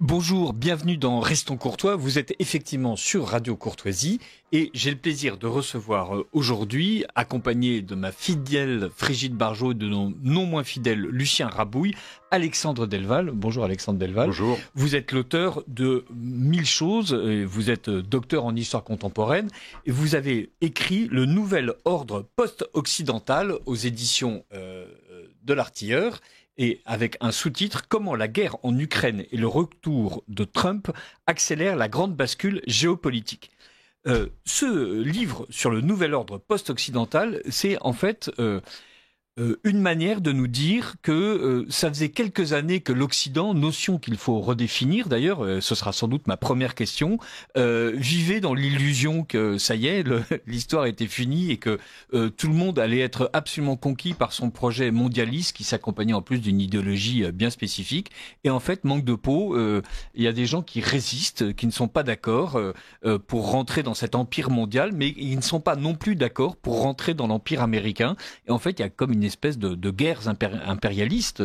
Bonjour, bienvenue dans Restons Courtois. Vous êtes effectivement sur Radio Courtoisie et j'ai le plaisir de recevoir aujourd'hui, accompagné de ma fidèle Frigide Barjot et de non moins fidèle Lucien Rabouille, Alexandre Delval. Bonjour Alexandre Delval. Bonjour. Vous êtes l'auteur de 1000 choses, vous êtes docteur en histoire contemporaine et vous avez écrit le nouvel ordre post-occidental aux éditions de l'Artilleur. Et avec un sous-titre « Comment la guerre en Ukraine et le retour de Trump accélèrent la grande bascule géopolitique ». Ce livre sur le nouvel ordre post-occidental, c'est en fait une manière de nous dire que ça faisait quelques années que l'Occident, notion qu'il faut redéfinir d'ailleurs, ce sera sans doute ma première question, vivait dans l'illusion que ça y est, l'histoire était finie et que tout le monde allait être absolument conquis par son projet mondialiste qui s'accompagnait en plus d'une idéologie bien spécifique. Et en fait, manque de peau, il y a des gens qui résistent, qui ne sont pas d'accord pour rentrer dans cet empire mondial, mais ils ne sont pas non plus d'accord pour rentrer dans l'empire américain. Et en fait, il y a comme une espèce de guerres impérialistes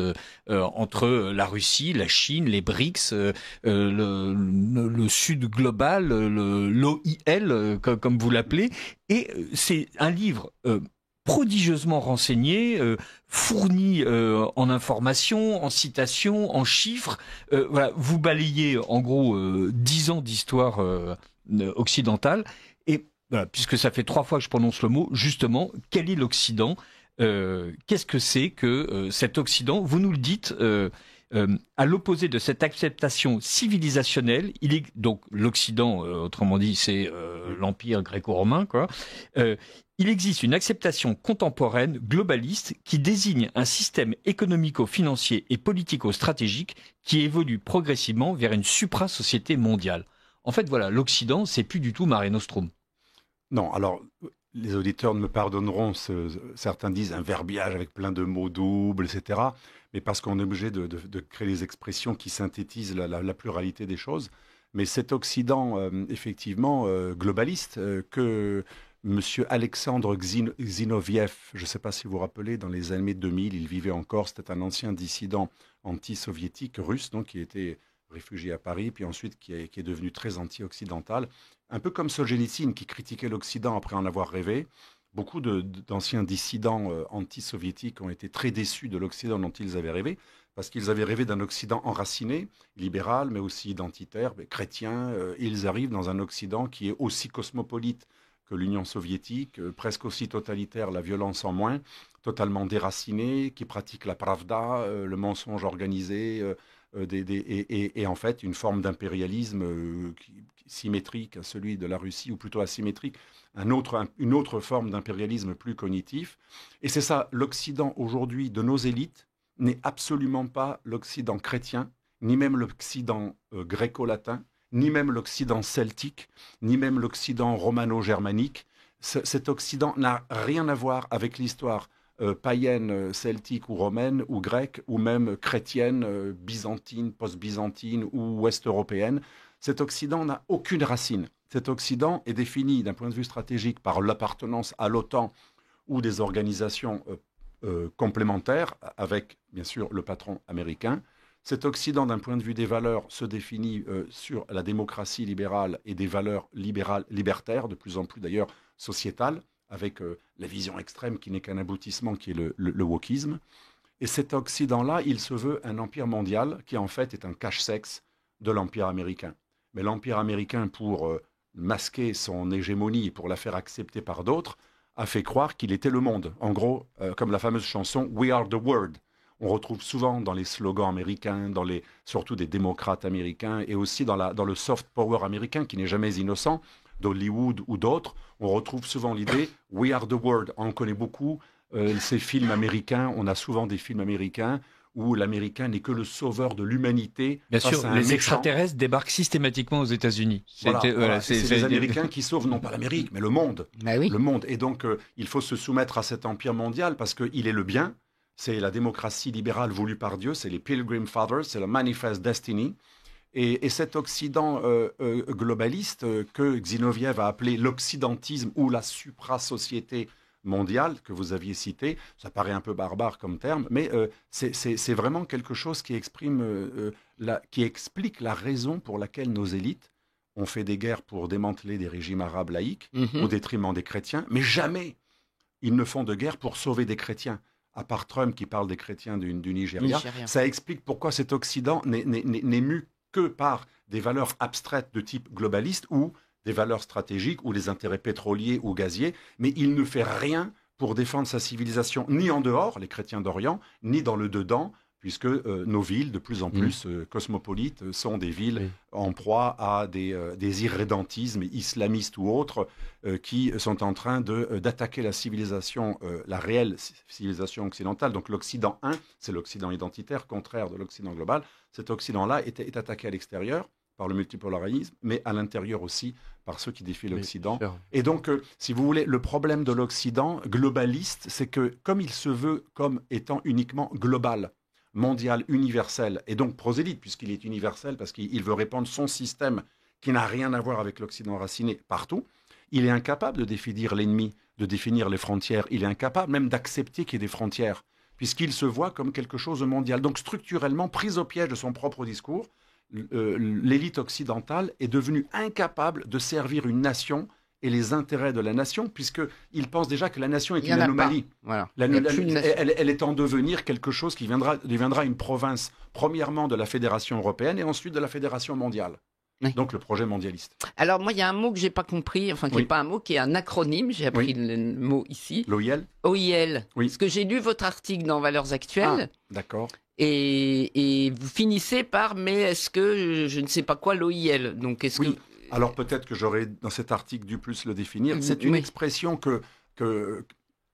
entre la Russie, la Chine, les BRICS, le Sud global, l'OIL, comme vous l'appelez. Et c'est un livre prodigieusement renseigné, fourni en informations, en citations, en chiffres. Voilà, vous balayez en gros 10 ans d'histoire occidentale. Et voilà, puisque ça fait 3 fois que je prononce le mot, justement, quel est l'Occident ? Qu'est-ce que c'est que cet Occident? Vous nous le dites, à l'opposé de cette acceptation civilisationnelle, il est donc l'Occident, autrement dit, c'est l'empire gréco-romain, quoi. Il existe une acceptation contemporaine, globaliste, qui désigne un système économico-financier et politico-stratégique qui évolue progressivement vers une supra-société mondiale. En fait, voilà, l'Occident, c'est plus du tout Mare Nostrum. Non, alors, les auditeurs me pardonneront, certains disent un verbiage avec plein de mots doubles, etc. Mais parce qu'on est obligé de créer des expressions qui synthétisent la pluralité des choses. Mais cet Occident, effectivement, globaliste, que M. Alexandre Zinoviev, je ne sais pas si vous vous rappelez, dans les années 2000, il vivait encore, c'était un ancien dissident anti-soviétique russe, donc qui était réfugié à Paris, puis ensuite qui est devenu très anti-occidental. Un peu comme Solzhenitsyn qui critiquait l'Occident après en avoir rêvé. Beaucoup d'anciens dissidents anti-soviétiques ont été très déçus de l'Occident dont ils avaient rêvé, parce qu'ils avaient rêvé d'un Occident enraciné, libéral, mais aussi identitaire, mais chrétien. Et ils arrivent dans un Occident qui est aussi cosmopolite que l'Union soviétique, presque aussi totalitaire, la violence en moins, totalement déraciné, qui pratique la pravda, le mensonge organisé, et en fait une forme d'impérialisme symétrique à celui de la Russie, ou plutôt asymétrique, une autre forme d'impérialisme plus cognitif. Et c'est ça, l'Occident aujourd'hui de nos élites n'est absolument pas l'Occident chrétien, ni même l'Occident gréco-latin, ni même l'Occident celtique, ni même l'Occident romano-germanique. Cet Occident n'a rien à voir avec l'histoire païenne, celtique ou romaine ou grecque ou même chrétienne, byzantine, post-byzantine ou ouest-européenne. Cet Occident n'a aucune racine. Cet Occident est défini d'un point de vue stratégique par l'appartenance à l'OTAN ou des organisations complémentaires avec bien sûr le patron américain. Cet Occident, d'un point de vue des valeurs, se définit sur la démocratie libérale et des valeurs libertaires, de plus en plus d'ailleurs sociétales, avec la vision extrême qui n'est qu'un aboutissement, qui est le wokisme. Et cet Occident-là, il se veut un empire mondial qui en fait est un cache-sexe de l'empire américain. Mais l'empire américain, pour masquer son hégémonie et pour la faire accepter par d'autres, a fait croire qu'il était le monde. En gros, comme la fameuse chanson « We are the world ». On retrouve souvent dans les slogans américains, surtout des démocrates américains, et aussi dans le soft power américain, qui n'est jamais innocent, d'Hollywood ou d'autres, on retrouve souvent l'idée « We are the world ». On connaît beaucoup ces films américains, on a souvent des films américains où l'Américain n'est que le sauveur de l'humanité. Bien sûr, les extraterrestres débarquent systématiquement aux États-Unis. Voilà, c'est les Américains qui sauvent non pas l'Amérique, mais le monde. Ben oui. Le monde. Et donc, il faut se soumettre à cet empire mondial parce qu'il est le bien. C'est la démocratie libérale voulue par Dieu, c'est les Pilgrim Fathers, c'est le Manifest Destiny. Et cet Occident globaliste que Zinoviev a appelé l'occidentisme ou la supra-société mondial que vous aviez cité. Ça paraît un peu barbare comme terme, mais c'est vraiment quelque chose qui qui explique la raison pour laquelle nos élites ont fait des guerres pour démanteler des régimes arabes laïques au détriment des chrétiens, mais jamais ils ne font de guerre pour sauver des chrétiens. À part Trump qui parle des chrétiens du Nigeria, ça explique pourquoi cet Occident n'est mu que par des valeurs abstraites de type globaliste ou des valeurs stratégiques ou les intérêts pétroliers ou gaziers, mais il ne fait rien pour défendre sa civilisation, ni en dehors, les chrétiens d'Orient, ni dans le dedans, puisque nos villes, de plus en plus cosmopolites, sont des villes en proie à des irrédentismes islamistes ou autres qui sont en train d'attaquer la civilisation, la réelle civilisation occidentale. Donc l'Occident 1, c'est l'Occident identitaire, contraire de l'Occident global. Cet Occident-là est attaqué à l'extérieur par le multipolarisme, mais à l'intérieur aussi par ceux qui défient l'Occident. Et donc, si vous voulez, le problème de l'Occident globaliste, c'est que comme il se veut comme étant uniquement global, mondial, universel, et donc prosélyte, puisqu'il est universel, parce qu'il veut répandre son système qui n'a rien à voir avec l'Occident raciné partout, il est incapable de définir l'ennemi, de définir les frontières, il est incapable même d'accepter qu'il y ait des frontières, puisqu'il se voit comme quelque chose de mondial. Donc structurellement, prise au piège de son propre discours, l'élite occidentale est devenue incapable de servir une nation et les intérêts de la nation, puisqu'il pense déjà que la nation est une anomalie. Voilà. Elle est en devenir quelque chose qui deviendra une province, premièrement de la Fédération européenne et ensuite de la Fédération mondiale. Oui. Donc le projet mondialiste. Alors moi, il y a un mot que j'ai pas compris, enfin qui n'est pas un mot, qui est un acronyme. J'ai appris le mot ici. L'OIL. OIL. Oui. Parce que j'ai lu votre article dans Valeurs Actuelles. Ah, d'accord. Et vous finissez par mais est-ce que je ne sais pas quoi l'OIL. Donc est-ce que alors peut-être que j'aurais dans cet article dû plus le définir. C'est une expression que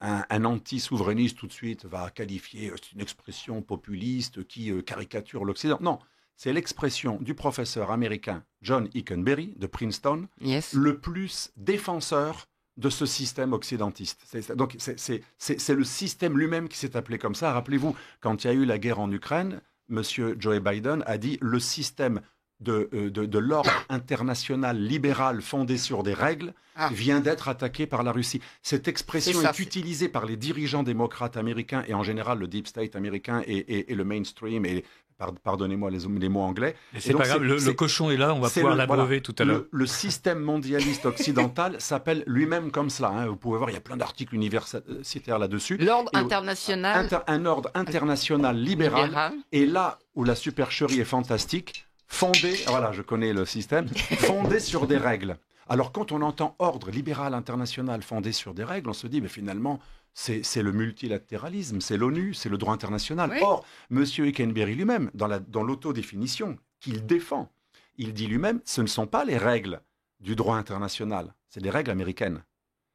un anti-souverainiste tout de suite va qualifier. C'est une expression populiste qui caricature l'Occident. Non. C'est l'expression du professeur américain John Hickenberry de Princeton, le plus défenseur de ce système occidentiste. Donc c'est le système lui-même qui s'est appelé comme ça. Rappelez-vous, quand il y a eu la guerre en Ukraine, M. Joe Biden a dit le système de l'ordre international libéral fondé sur des règles vient d'être attaqué par la Russie. Cette expression est utilisée par les dirigeants démocrates américains et en général le deep state américain et le mainstream et pardonnez-moi les mots anglais. C'est pas grave, le cochon est là, on va pouvoir l'abreuver tout à l'heure. Le système mondialiste occidental s'appelle lui-même comme cela. Hein. Vous pouvez voir, il y a plein d'articles universitaires là-dessus. L'ordre international. Un ordre international libéral. Et là où la supercherie est fantastique, fondé, voilà, je connais le système, fondé sur des règles. Alors quand on entend ordre libéral international fondé sur des règles, on se dit, mais finalement, c'est le multilatéralisme, c'est l'ONU, c'est le droit international. Oui. Or, M. Hickenberry lui-même, dans l'autodéfinition qu'il défend, il dit lui-même, ce ne sont pas les règles du droit international, c'est des règles américaines.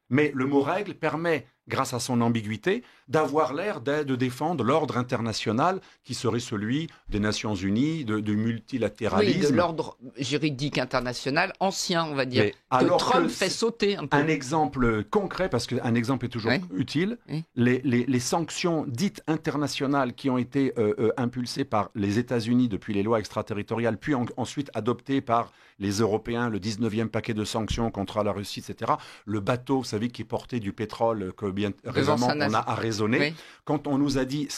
Mais le mot règle permet, grâce à son ambiguïté, d'avoir l'air de défendre l'ordre international qui serait celui des Nations Unies, du multilatéralisme. Oui, de l'ordre juridique international ancien, on va dire, que Trump fait sauter un peu. Un exemple concret, parce qu'un exemple est toujours utile, les sanctions dites internationales qui ont été impulsées par les États-Unis depuis les lois extraterritoriales, puis ensuite adoptées par les Européens, le 19e paquet de sanctions contre la Russie, etc. Le bateau, vous savez, qui portait du pétrole, que bien récemment on a arraisonné. Oui. Quand on nous a dit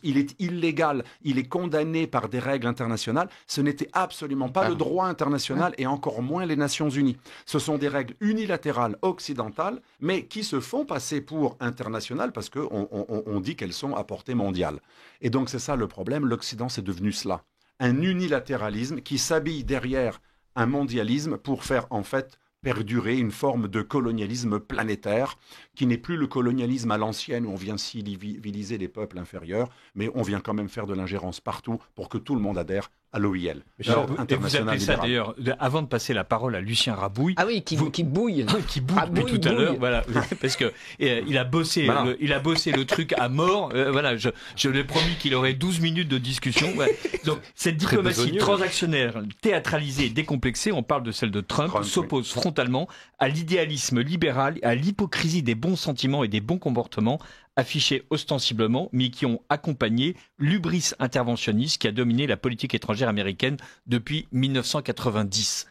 il est illégal, il est condamné par des règles internationales, ce n'était absolument pas le droit international et encore moins les Nations Unies. Ce sont des règles unilatérales occidentales, mais qui se font passer pour internationales parce qu'on dit qu'elles sont à portée mondiale. Et donc c'est ça le problème, l'Occident c'est devenu cela. Un unilatéralisme qui s'habille derrière un mondialisme pour faire en fait perdurer une forme de colonialisme planétaire qui n'est plus le colonialisme à l'ancienne où on vient civiliser les peuples inférieurs, mais on vient quand même faire de l'ingérence partout pour que tout le monde adhère à l'OIL. Et vous appelez ça d'ailleurs, avant de passer la parole à Lucien Rabouille. Ah oui, qui bouille. Qui bouille depuis tout à l'heure, voilà, parce que il a bossé le truc à mort. Voilà, je lui ai promis qu'il aurait 12 minutes de discussion. Voilà. Donc cette diplomatie transactionnaire, théâtralisée et décomplexée, on parle de celle de Trump s'oppose frontalement à l'idéalisme libéral, à l'hypocrisie des bons sentiments et des bons comportements affichés ostensiblement, mais qui ont accompagné l'hubris interventionniste qui a dominé la politique étrangère américaine depuis 1990.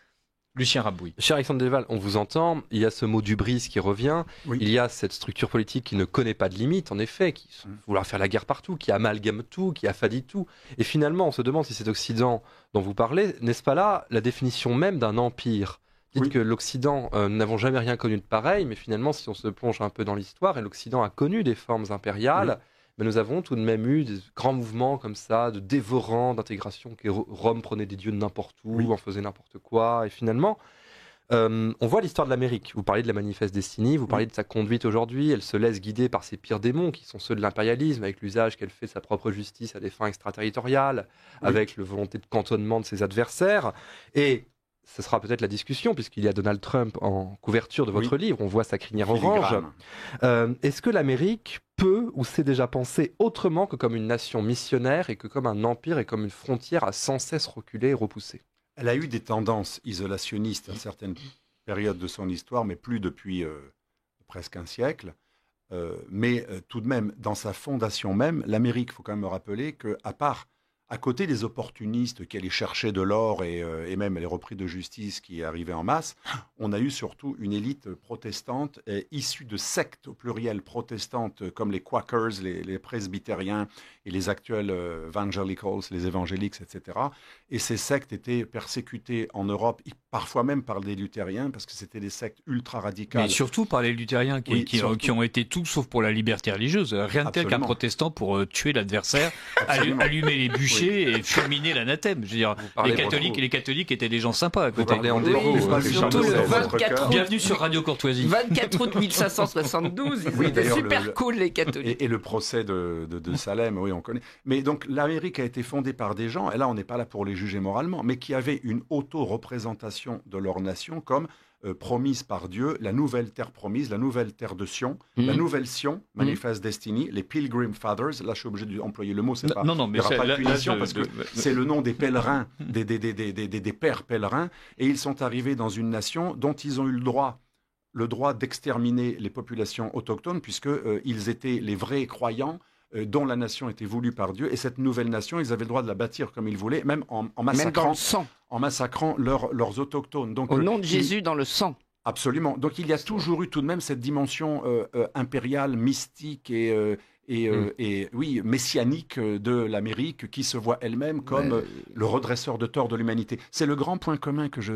Lucien Rabouille. Cher Alexandre Delval, on vous entend, il y a ce mot d'hubris qui revient, Oui. il y a cette structure politique qui ne connaît pas de limites, en effet, qui vouloir faire la guerre partout, qui amalgame tout, qui affadit tout. Et finalement, on se demande si cet Occident dont vous parlez, n'est-ce pas là la définition même d'un empire ? Dites que l'Occident, nous n'avons jamais rien connu de pareil, mais finalement, si on se plonge un peu dans l'histoire, et l'Occident a connu des formes impériales, mais nous avons tout de même eu des grands mouvements comme ça, de dévorants, d'intégration, que Rome prenait des dieux de n'importe où, en faisait n'importe quoi, et finalement, on voit l'histoire de l'Amérique. Vous parlez de la Manifeste Destiny, vous parlez de sa conduite aujourd'hui, elle se laisse guider par ses pires démons, qui sont ceux de l'impérialisme, avec l'usage qu'elle fait de sa propre justice à des fins extraterritoriales, avec la volonté de cantonnement de ses adversaires, et ce sera peut-être la discussion, puisqu'il y a Donald Trump en couverture de votre livre, on voit sa crinière orange. Est-ce que l'Amérique peut ou sait déjà penser autrement que comme une nation missionnaire et que comme un empire et comme une frontière à sans cesse reculer et repousser ? Elle a eu des tendances isolationnistes à certaines périodes de son histoire, mais plus depuis presque un siècle. Mais tout de même, dans sa fondation même, l'Amérique, il faut quand même me rappeler qu'à part, à côté des opportunistes qui allaient chercher de l'or et même les repris de justice qui arrivaient en masse, on a eu surtout une élite protestante issue de sectes au pluriel protestantes comme les Quakers, les presbytériens et les actuels evangelicals, les évangéliques, etc. Et ces sectes étaient persécutées en Europe, parfois même par des luthériens, parce que c'était des sectes ultra radicales. Mais surtout par les luthériens qui ont été tout sauf pour la liberté religieuse. Rien de tel qu'un protestant pour tuer l'adversaire, allumer les bûchers et fulminer l'anathème. Je veux dire, les catholiques étaient des gens sympas à côté. Surtout le 24 août. Bienvenue sur Radio Courtoisie. 24 août 1572, ils étaient super cool les catholiques. Et le procès de Salem, oui, on connaît. Mais donc l'Amérique a été fondée par des gens, et là on n'est pas là pour les juger moralement, mais qui avaient une auto-représentation de leur nation comme promise par Dieu, la nouvelle terre promise, la nouvelle terre de Sion, la nouvelle Sion, Manifest Destiny, les Pilgrim Fathers. Là, je suis obligé d'employer le mot, c'est pas. Non, mais il n'y aura pas de punition parce que c'est le nom des pèlerins, des pères pèlerins, et ils sont arrivés dans une nation dont ils ont eu le droit d'exterminer les populations autochtones, puisque ils étaient les vrais croyants dont la nation était voulue par Dieu, et cette nouvelle nation, ils avaient le droit de la bâtir comme ils voulaient, même en massacrant leurs autochtones. Donc, au nom de Jésus dans le sang. Absolument. Donc il y a toujours eu tout de même cette dimension impériale, mystique et messianique de l'Amérique qui se voit elle-même comme le redresseur de tort de l'humanité. C'est le grand point commun que je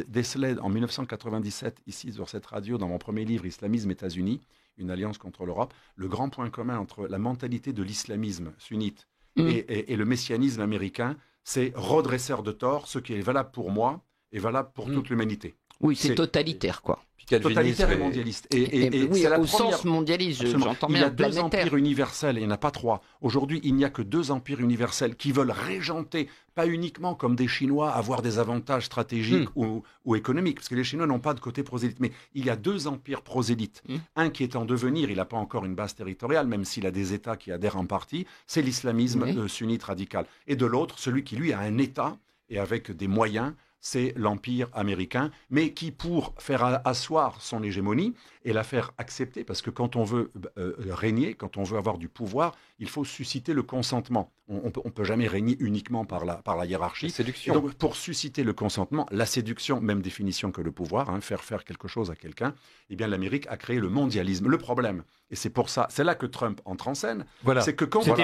décelais en 1997 ici sur cette radio dans mon premier livre, Islamisme États-Unis, une alliance contre l'Europe. Le grand point commun entre la mentalité de l'islamisme sunnite et le messianisme américain, c'est redresseur de tort, ce qui est valable pour moi est valable pour toute l'humanité. Oui, c'est totalitaire, quoi. Totalitaire et mondialiste. Et oui, c'est la au première... sens mondialiste, j'entends bien. Il y a deux empires universels, il n'y en a pas trois. Aujourd'hui, il n'y a que deux empires universels qui veulent régenter, pas uniquement comme des Chinois, avoir des avantages stratégiques ou économiques, parce que les Chinois n'ont pas de côté prosélyte. Mais il y a deux empires prosélytes. Un qui est en devenir, il n'a pas encore une base territoriale, même s'il a des États qui adhèrent en partie, c'est l'islamisme sunnite radical. Et de l'autre, celui qui, lui, a un État, et avec des moyens, c'est l'Empire américain, mais qui, pour faire asseoir son hégémonie et la faire accepter, parce que quand on veut régner, quand on veut avoir du pouvoir, il faut susciter le consentement. On peut jamais régner uniquement par la hiérarchie. La séduction. Et donc, pour susciter le consentement, la séduction, même définition que le pouvoir, faire quelque chose à quelqu'un, eh bien l'Amérique a créé le mondialisme. Le problème, et c'est pour ça, c'est là que Trump entre en scène, c'est que quand vous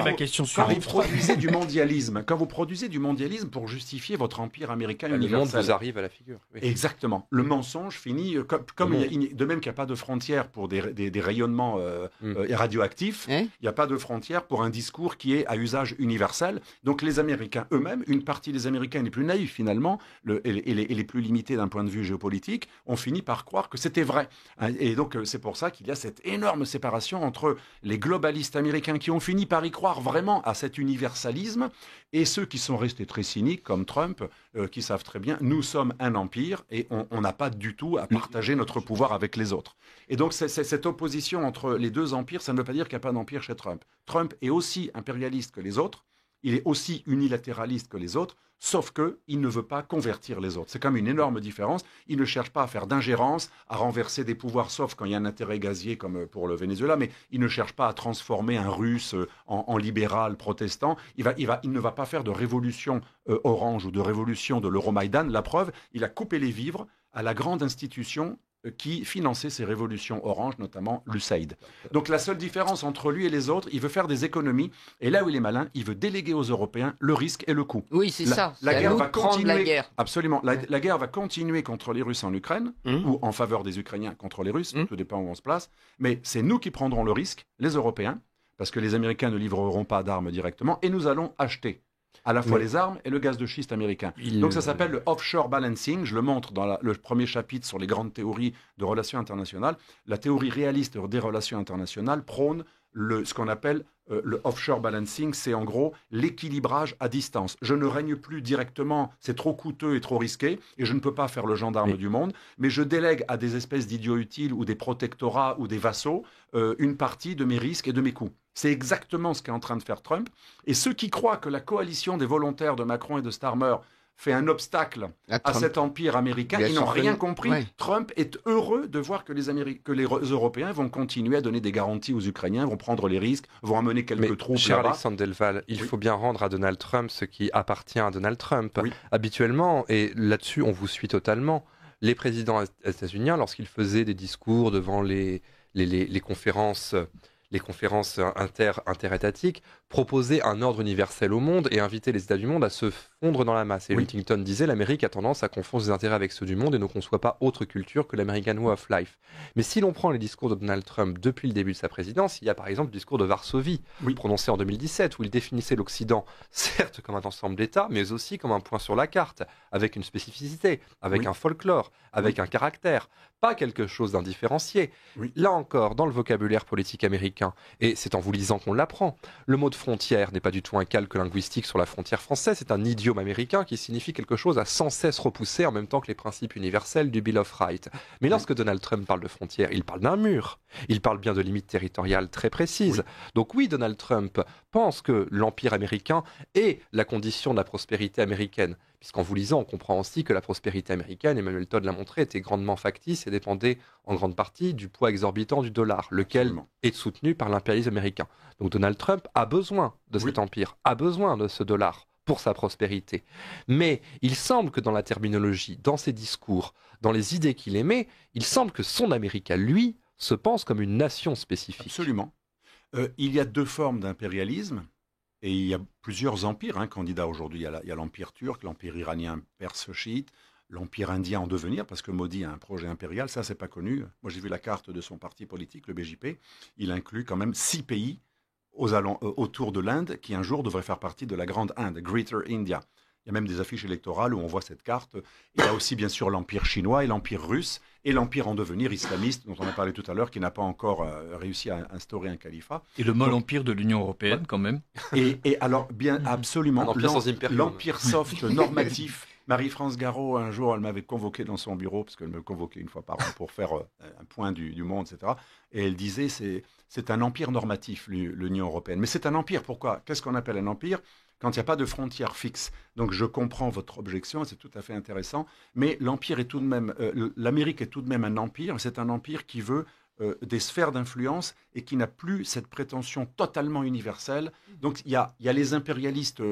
produisez du mondialisme, pour justifier votre empire américain universel, le monde vous arrive à la figure. Oui. Exactement. Le mensonge finit comme de même qu'il n'y a pas de frontière pour des rayonnements radioactifs, il n'y a pas de frontière pour un discours qui est à usage universel. Donc les Américains eux-mêmes, une partie des Américains les plus naïfs finalement, et les plus limités d'un point de vue géopolitique, ont fini par croire que c'était vrai. Et donc c'est pour ça qu'il y a cette énorme séparation entre les globalistes américains qui ont fini par y croire vraiment à cet universalisme et ceux qui sont restés très cyniques comme Trump, qui savent très bien, nous sommes un empire et on n'a pas du tout à partager notre pouvoir avec les autres. Et donc cette opposition entre les deux empires, ça ne veut pas dire qu'il n'y a pas d'empire chez Trump. Trump est aussi impérialiste que les autres, il est aussi unilatéraliste que les autres, sauf qu'il ne veut pas convertir les autres. C'est comme une énorme différence. Il ne cherche pas à faire d'ingérence, à renverser des pouvoirs, sauf quand il y a un intérêt gazier comme pour le Venezuela, mais il ne cherche pas à transformer un Russe en libéral protestant. Il ne va pas faire de révolution orange ou de révolution de l'Euromaïdan. La preuve, il a coupé les vivres à la grande institution qui finançait ces révolutions oranges, notamment l'USAID. Donc la seule différence entre lui et les autres, il veut faire des économies, et là où il est malin, il veut déléguer aux Européens le risque et le coût. Oui, c'est ça. La C'est à guerre nous va de prendre continuer. la guerre. Absolument. La guerre va continuer contre les Russes en Ukraine, ou en faveur des Ukrainiens contre les Russes, tout dépend où on se place, mais c'est nous qui prendrons le risque, les Européens, parce que les Américains ne livreront pas d'armes directement, et nous allons acheter à la fois les armes et le gaz de schiste américain. Donc ça s'appelle le offshore balancing. Je le montre dans le premier chapitre sur les grandes théories de relations internationales. La théorie réaliste des relations internationales prône ce qu'on appelle le offshore balancing. C'est en gros l'équilibrage à distance. Je ne règne plus directement, c'est trop coûteux et trop risqué, et je ne peux pas faire le gendarme du monde, mais je délègue à des espèces d'idiots utiles ou des protectorats ou des vassaux une partie de mes risques et de mes coûts. C'est exactement ce qu'est en train de faire Trump. Et ceux qui croient que la coalition des volontaires de Macron et de Starmer fait un obstacle à cet empire américain, ils n'ont rien compris. Ouais. Trump est heureux de voir que les Européens vont continuer à donner des garanties aux Ukrainiens, vont prendre les risques, vont amener quelques troupes cher là-bas. Alexandre Delval, il faut bien rendre à Donald Trump ce qui appartient à Donald Trump. Habituellement, et là-dessus on vous suit totalement, les présidents états-uniens, lorsqu'ils faisaient des discours devant les conférences interétatiques, proposaient un ordre universel au monde et invitaient les États du monde à se fondre dans la masse. Et Huntington disait, l'Amérique a tendance à confondre ses intérêts avec ceux du monde et ne conçoit pas autre culture que l'American Way of Life. Mais si l'on prend les discours de Donald Trump depuis le début de sa présidence, il y a par exemple le discours de Varsovie, prononcé en 2017, où il définissait l'Occident, certes comme un ensemble d'États, mais aussi comme un point sur la carte, avec une spécificité, avec un folklore, avec un caractère, pas quelque chose d'indifférencié. Là encore, dans le vocabulaire politique américain, et c'est en vous lisant qu'on l'apprend, le mot de frontière n'est pas du tout un calque linguistique sur la frontière française, c'est un idiome américain qui signifie quelque chose à sans cesse repousser en même temps que les principes universels du Bill of Rights. Mais lorsque Donald Trump parle de frontière, il parle d'un mur, il parle bien de limites territoriales très précises. Donc oui, Donald Trump pense que l'empire américain est la condition de la prospérité américaine. Puisqu'en vous lisant, on comprend aussi que la prospérité américaine, Emmanuel Todd l'a montré, était grandement factice et dépendait en grande partie du poids exorbitant du dollar, lequel est soutenu par l'impérialisme américain. Donc Donald Trump a besoin de cet empire, a besoin de ce dollar pour sa prospérité. Mais il semble que dans la terminologie, dans ses discours, dans les idées qu'il émet, il semble que son Amérique à lui se pense comme une nation spécifique. Absolument. Il y a deux formes d'impérialisme. Et il y a plusieurs empires candidats aujourd'hui. Il y a l'empire turc, l'empire iranien perse chiite, l'empire indien en devenir, parce que Modi a un projet impérial, ça c'est pas connu. Moi j'ai vu la carte de son parti politique, le BJP, il inclut quand même 6 pays autour de l'Inde qui un jour devraient faire partie de la grande Inde, Greater India. Il y a même des affiches électorales où on voit cette carte. Il y a aussi bien sûr l'empire chinois et l'empire russe et l'empire en devenir islamiste dont on a parlé tout à l'heure qui n'a pas encore réussi à instaurer un califat. Et le mol empire de l'Union européenne quand même. Et alors bien absolument l'empire soft normatif. Marie-France Garot, un jour, elle m'avait convoqué dans son bureau, parce qu'elle me convoquait une fois par an pour faire un point du monde, etc. Et elle disait, c'est un empire normatif, l'Union européenne. Mais c'est un empire, pourquoi? Qu'est-ce qu'on appelle un empire? Quand il n'y a pas de frontières fixes. Donc je comprends votre objection, c'est tout à fait intéressant, mais l'empire est tout de même, l'Amérique est tout de même un empire, c'est un empire qui veut des sphères d'influence et qui n'a plus cette prétention totalement universelle. Donc il y a les impérialistes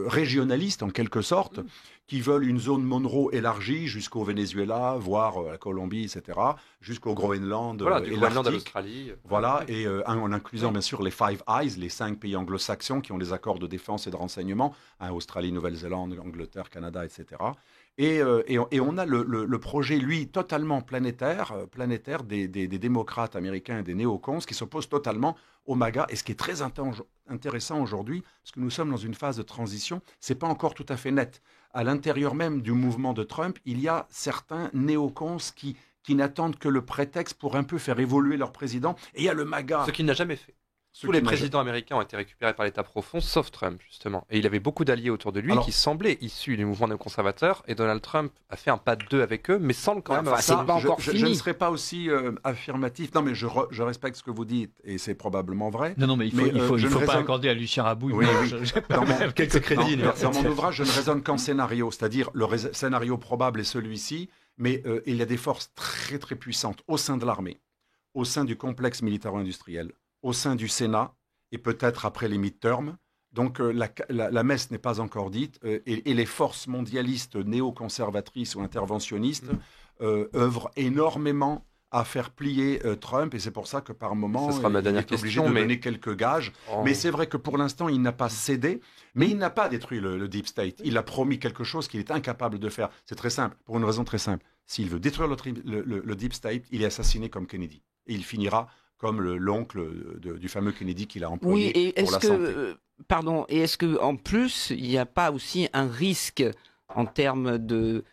régionalistes en quelque sorte, qui veulent une zone Monroe élargie jusqu'au Venezuela, voire la Colombie, etc., jusqu'au Groenland du et Groenland à l'Australie. Voilà, et en inclusant bien sûr les Five Eyes, les 5 pays anglo-saxons qui ont des accords de défense et de renseignement, Australie, Nouvelle-Zélande, Angleterre, Canada, etc. Et on a le projet, lui, totalement planétaire des démocrates américains et des néocons qui s'opposent totalement au MAGA. Et ce qui est très intéressant aujourd'hui, parce que nous sommes dans une phase de transition, c'est pas encore tout à fait net. À l'intérieur même du mouvement de Trump, il y a certains néocons qui n'attendent que le prétexte pour un peu faire évoluer leur président. Et il y a le MAGA. Ce qu'il n'a jamais fait. Tous les présidents américains ont été récupérés par l'État profond, sauf Trump, justement. Et il avait beaucoup d'alliés autour de lui qui semblaient issus du mouvement néoconservateur. Et Donald Trump a fait un pas de deux avec eux, mais semble quand même avoir... C'est pas encore fini. Je ne serai pas aussi affirmatif. Non, mais je respecte ce que vous dites, et c'est probablement vrai. Non, mais il ne faut pas accorder à Lucien Rabouille. Quelques crédits. Dans mon ouvrage, je ne raisonne qu'en scénario. C'est-à-dire, le scénario probable est celui-ci, mais il y a des forces très, très puissantes au sein de l'armée, au sein du complexe militaro-industriel, au sein du Sénat, et peut-être après les midterms, Donc la messe n'est pas encore dite et les forces mondialistes néoconservatrices ou interventionnistes œuvrent énormément à faire plier Trump et c'est pour ça que par moment Ce sera ma dernière il est obligé question, de mais- donner quelques gages. Mais c'est vrai que pour l'instant il n'a pas cédé, mais il n'a pas détruit le Deep State. Il a promis quelque chose qu'il est incapable de faire. C'est très simple, pour une raison très simple. S'il veut détruire le Deep State, il est assassiné comme Kennedy et il finira comme l'oncle du fameux Kennedy qu'il a employé Oui, et pour est-ce la santé. pardon, et est-ce que en plus il n'y a pas aussi un risque en termes de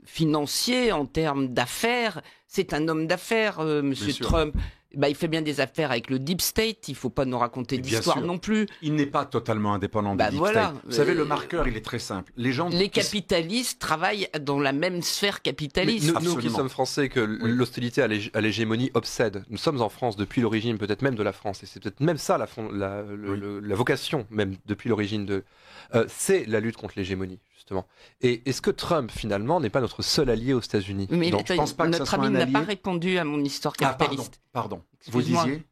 financier, en termes d'affaires? C'est un homme d'affaires, Monsieur sûr. Trump. Bah, il fait bien des affaires avec le Deep State. Il faut pas nous raconter Bien d'histoire sûr. non plus. Il n'est pas totalement indépendant Bah du Deep voilà. State. Vous savez, le marqueur, il est très simple. Les gens Les capitalistes travaillent dans la même sphère capitaliste. Nous qui Absolument. sommes français, que l'hostilité à l'hégémonie obsède. Nous sommes en France depuis l'origine, peut-être même de la France, et c'est peut-être même ça la vocation, même depuis l'origine de. C'est la lutte contre l'hégémonie, justement. Et est-ce que Trump, finalement, n'est pas notre seul allié aux États-Unis? Mais Donc, je pense pas que ça notre soit ami un n'a pas allié. répondu à mon histoire capitaliste. Pardon. Vous Excuse-moi. disiez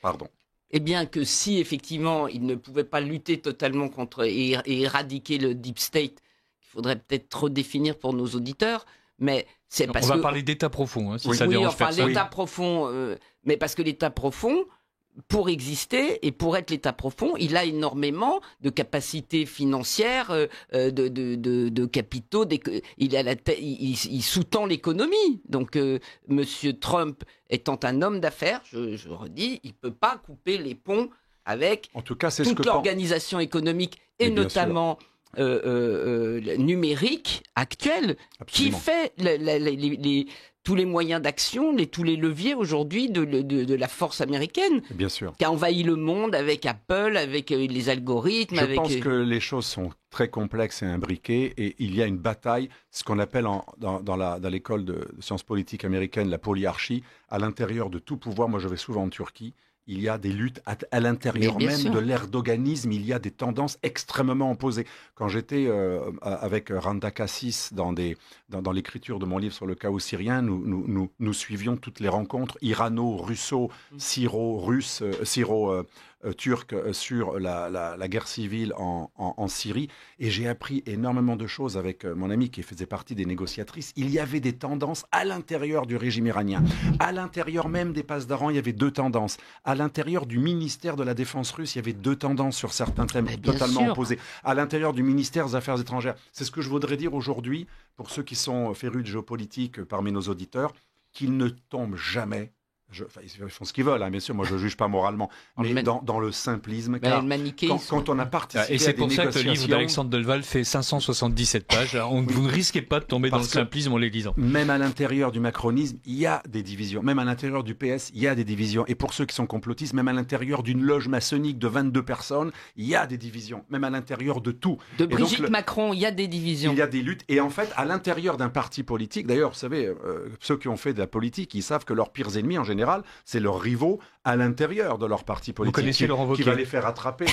Pardon. Eh bien que si effectivement il ne pouvait pas lutter totalement contre et éradiquer le Deep State, il faudrait peut-être redéfinir pour nos auditeurs, mais c'est On parce va que parler d'État profond, hein, si Oui. ça oui, dérange enfin personne. l'État profond, mais parce que l'État profond, pour exister et pour être l'État profond, il a énormément de capacités financières, de capitaux. Il sous-tend l'économie. Donc, Monsieur Trump étant un homme d'affaires, je redis, il peut pas couper les ponts avec En tout cas, c'est ce toute que pense. l'organisation économique et Mais bien notamment numérique actuelle qui Absolument. fait tous les moyens d'action, tous les leviers aujourd'hui de la force américaine, Bien sûr. qui a envahi le monde avec Apple, avec les algorithmes, Je avec... pense que les choses sont très complexes et imbriquées et il y a une bataille, ce qu'on appelle dans l'école de sciences politiques américaines la polyarchie, à l'intérieur de tout pouvoir. Moi, je vais souvent en Turquie. Il y a des luttes à l'intérieur Mais bien même sûr. de l'erdoganisme. Il y a des tendances extrêmement opposées. Quand j'étais avec Randa Kassis dans l'écriture de mon livre sur le chaos syrien, nous suivions toutes les rencontres irano-russo, syro-russe, turc sur la guerre civile en Syrie. Et j'ai appris énormément de choses avec mon amie qui faisait partie des négociatrices. Il y avait des tendances à l'intérieur du régime iranien. À l'intérieur même des pasdaran, il y avait deux tendances. À l'intérieur du ministère de la Défense russe, il y avait deux tendances sur certains thèmes Mais bien totalement sûr. opposés. À l'intérieur du ministère des Affaires étrangères. C'est ce que je voudrais dire aujourd'hui, pour ceux qui sont férus de géopolitique parmi nos auditeurs, qu'ils ne tombent jamais. Enfin, ils font ce qu'ils veulent, hein, bien sûr, moi je ne juge pas moralement, mais dans le simplisme, Mais car le manichéisme. quand on a participé Et à c'est des pour ça que le livre négociations, d'Alexandre Delval fait 577 pages. Alors, vous ne risquez pas de tomber dans le Parce que- simplisme en les lisant. même à l'intérieur du macronisme, il y a des divisions. Même à l'intérieur du PS, il y a des divisions. Et pour ceux qui sont complotistes, même à l'intérieur d'une loge maçonnique de 22 personnes, il y a des divisions. Même à l'intérieur de tout. De donc, Brigitte Macron, il y a des divisions. Il y a des luttes. Et en fait, à l'intérieur d'un parti politique, d'ailleurs, vous savez, ceux qui ont fait de la politique, ils savent que leurs pires ennemis, en général, c'est leurs rivaux à l'intérieur de leur parti politique. connaissez Laurent qui Wauquiez. va les faire attraper.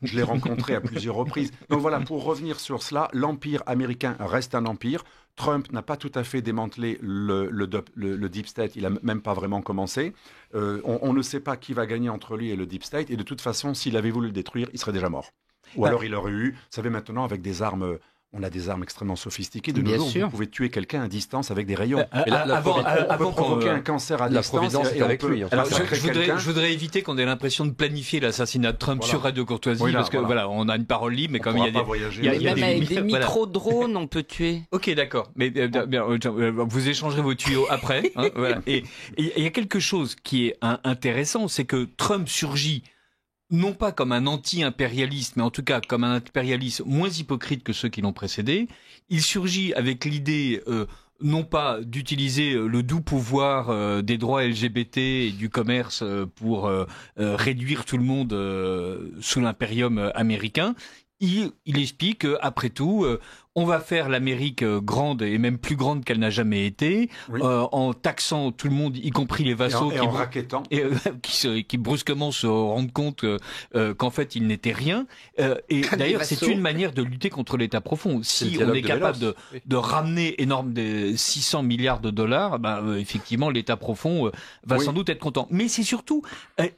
Je l'ai rencontré à plusieurs reprises. Donc voilà, pour revenir sur cela, l'empire américain reste un empire. Trump n'a pas tout à fait démantelé le Deep State, il n'a même pas vraiment commencé. On ne sait pas qui va gagner entre lui et le Deep State, et de toute façon, s'il avait voulu le détruire, il serait déjà mort. Ou alors il aurait eu, vous savez maintenant, avec des armes... On a des armes extrêmement sophistiquées. De nos Bien jours, sûr. vous pouvez tuer quelqu'un à distance avec des rayons. Mais la Avant on peut qu'on- provoquer un cancer à la distance. providence et est on avec peut- lui, en fait. Alors, massacrer quelqu'un. je voudrais éviter qu'on ait l'impression de planifier l'assassinat de Trump Voilà. sur Radio Courtoisie, Oui, là, parce que voilà, on a une parole libre, mais On comme il y a pourra des... pas voyager. il y a- il y a Même des avec limites. des Voilà. micro-drones, on peut tuer. Ok, d'accord. Mais vous échangerez vos tuyaux après. Hein, voilà. Et il y a quelque chose qui est intéressant, c'est que Trump surgit non pas comme un anti-impérialiste, mais en tout cas comme un impérialiste moins hypocrite que ceux qui l'ont précédé. Il surgit avec l'idée non pas d'utiliser le doux pouvoir des droits LGBT et du commerce pour réduire tout le monde sous l'impérium américain. Il explique qu'après tout, on va faire l'Amérique grande et même plus grande qu'elle n'a jamais été, Oui. en taxant tout le monde, y compris les vassaux, Et en rackettant. qui brusquement se rendent compte qu'en fait ils n'étaient rien. Et Les d'ailleurs, c'est vassaux. une manière de lutter contre l'État profond. le Si dialogue on est de capable Delos. de ramener énorme des 600 milliards de dollars, effectivement, l'État profond va Oui. sans doute être content. Mais c'est surtout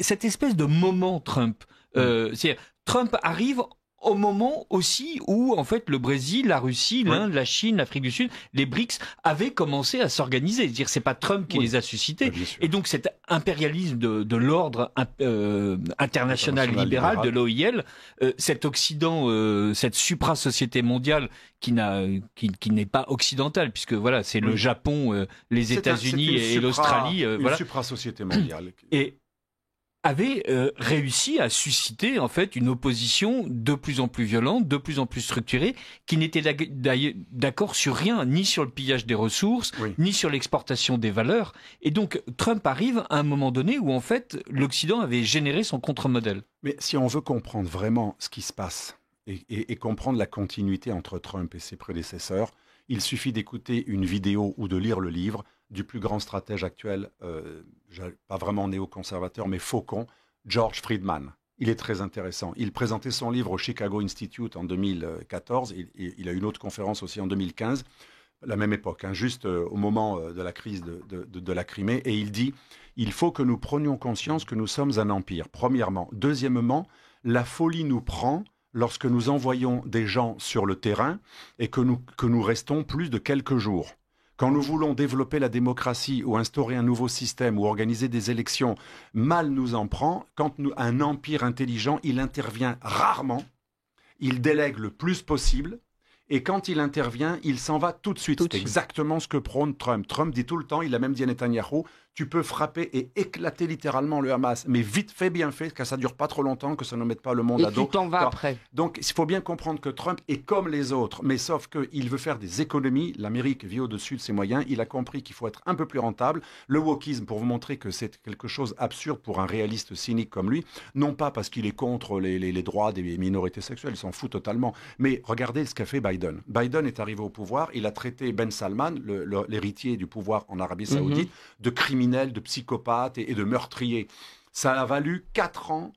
cette espèce de moment Trump. C'est-à-dire, Trump arrive au moment aussi où, en fait, le Brésil, la Russie, l'Inde, la Chine, l'Afrique du Sud, les BRICS avaient commencé à s'organiser. C'est-à-dire, c'est pas Trump qui les a suscités. Et donc, cet impérialisme de l'ordre international libéral, de l'OIL, cet Occident, cette supra-société mondiale qui n'est pas occidentale, puisque voilà, c'est le Japon, les États-Unis et l'Australie. Une supra-société mondiale. Et avait réussi à susciter en fait une opposition de plus en plus violente, de plus en plus structurée, qui n'était d'accord sur rien, ni sur le pillage des ressources, ni sur l'exportation des valeurs. Et donc Trump arrive à un moment donné où en fait l'Occident avait généré son contre-modèle. Mais si on veut comprendre vraiment ce qui se passe et comprendre la continuité entre Trump et ses prédécesseurs, il suffit d'écouter une vidéo ou de lire le livre du plus grand stratège actuel, pas vraiment néoconservateur, mais faucon, George Friedman. Il est très intéressant. Il présentait son livre au Chicago Institute en 2014. Il a eu une autre conférence aussi en 2015, la même époque, juste au moment de la crise de la Crimée. Et il dit, il faut que nous prenions conscience que nous sommes un empire, premièrement. Deuxièmement, la folie nous prend lorsque nous envoyons des gens sur le terrain et que nous restons plus de quelques jours. Quand nous voulons développer la démocratie ou instaurer un nouveau système ou organiser des élections, mal nous en prend. Quand un empire intelligent, il intervient rarement, il délègue le plus possible, et quand il intervient, il s'en va tout de suite. C'est exactement ce que prône Trump. Trump dit tout le temps, il a même dit à Netanyahou, tu peux frapper et éclater littéralement le Hamas, mais vite fait, bien fait, que ça ne dure pas trop longtemps, que ça ne mette pas le monde à dos. Et tu t'en vas après. Donc, il faut bien comprendre que Trump est comme les autres, mais sauf qu'il veut faire des économies. L'Amérique vit au-dessus de ses moyens. Il a compris qu'il faut être un peu plus rentable. Le wokisme, pour vous montrer que c'est quelque chose d'absurde pour un réaliste cynique comme lui, non pas parce qu'il est contre les droits des minorités sexuelles, il s'en fout totalement, mais regardez ce qu'a fait Biden. Biden est arrivé au pouvoir, il a traité Ben Salman, l'héritier du pouvoir en Arabie Saoudite, de criminel, de psychopathe et de meurtrier. Ça a valu 4 ans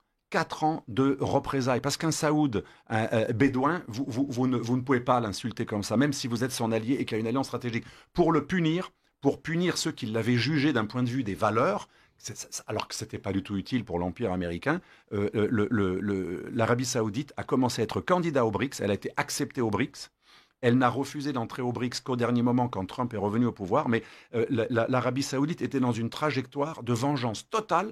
de représailles. Parce qu'un Saoud bédouin, vous ne pouvez pas l'insulter comme ça, même si vous êtes son allié et qu'il y a une alliance stratégique. Pour punir ceux qui l'avaient jugé d'un point de vue des valeurs, alors que ce n'était pas du tout utile pour l'Empire américain, l'Arabie Saoudite a commencé à être candidat aux BRICS, elle a été acceptée aux BRICS. Elle n'a refusé d'entrer aux BRICS qu'au dernier moment quand Trump est revenu au pouvoir, mais l'Arabie Saoudite était dans une trajectoire de vengeance totale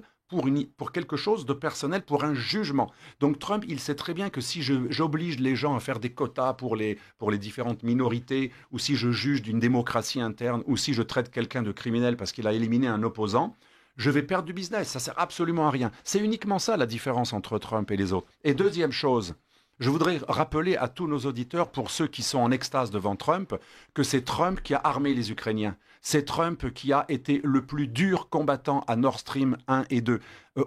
pour quelque chose de personnel, pour un jugement. Donc Trump, il sait très bien que si j'oblige les gens à faire des quotas pour les différentes minorités, ou si je juge d'une démocratie interne, ou si je traite quelqu'un de criminel parce qu'il a éliminé un opposant, je vais perdre du business. Ça sert absolument à rien. C'est uniquement ça la différence entre Trump et les autres. Et deuxième chose, je voudrais rappeler à tous nos auditeurs, pour ceux qui sont en extase devant Trump, que c'est Trump qui a armé les Ukrainiens. C'est Trump qui a été le plus dur combattant à Nord Stream 1 et 2.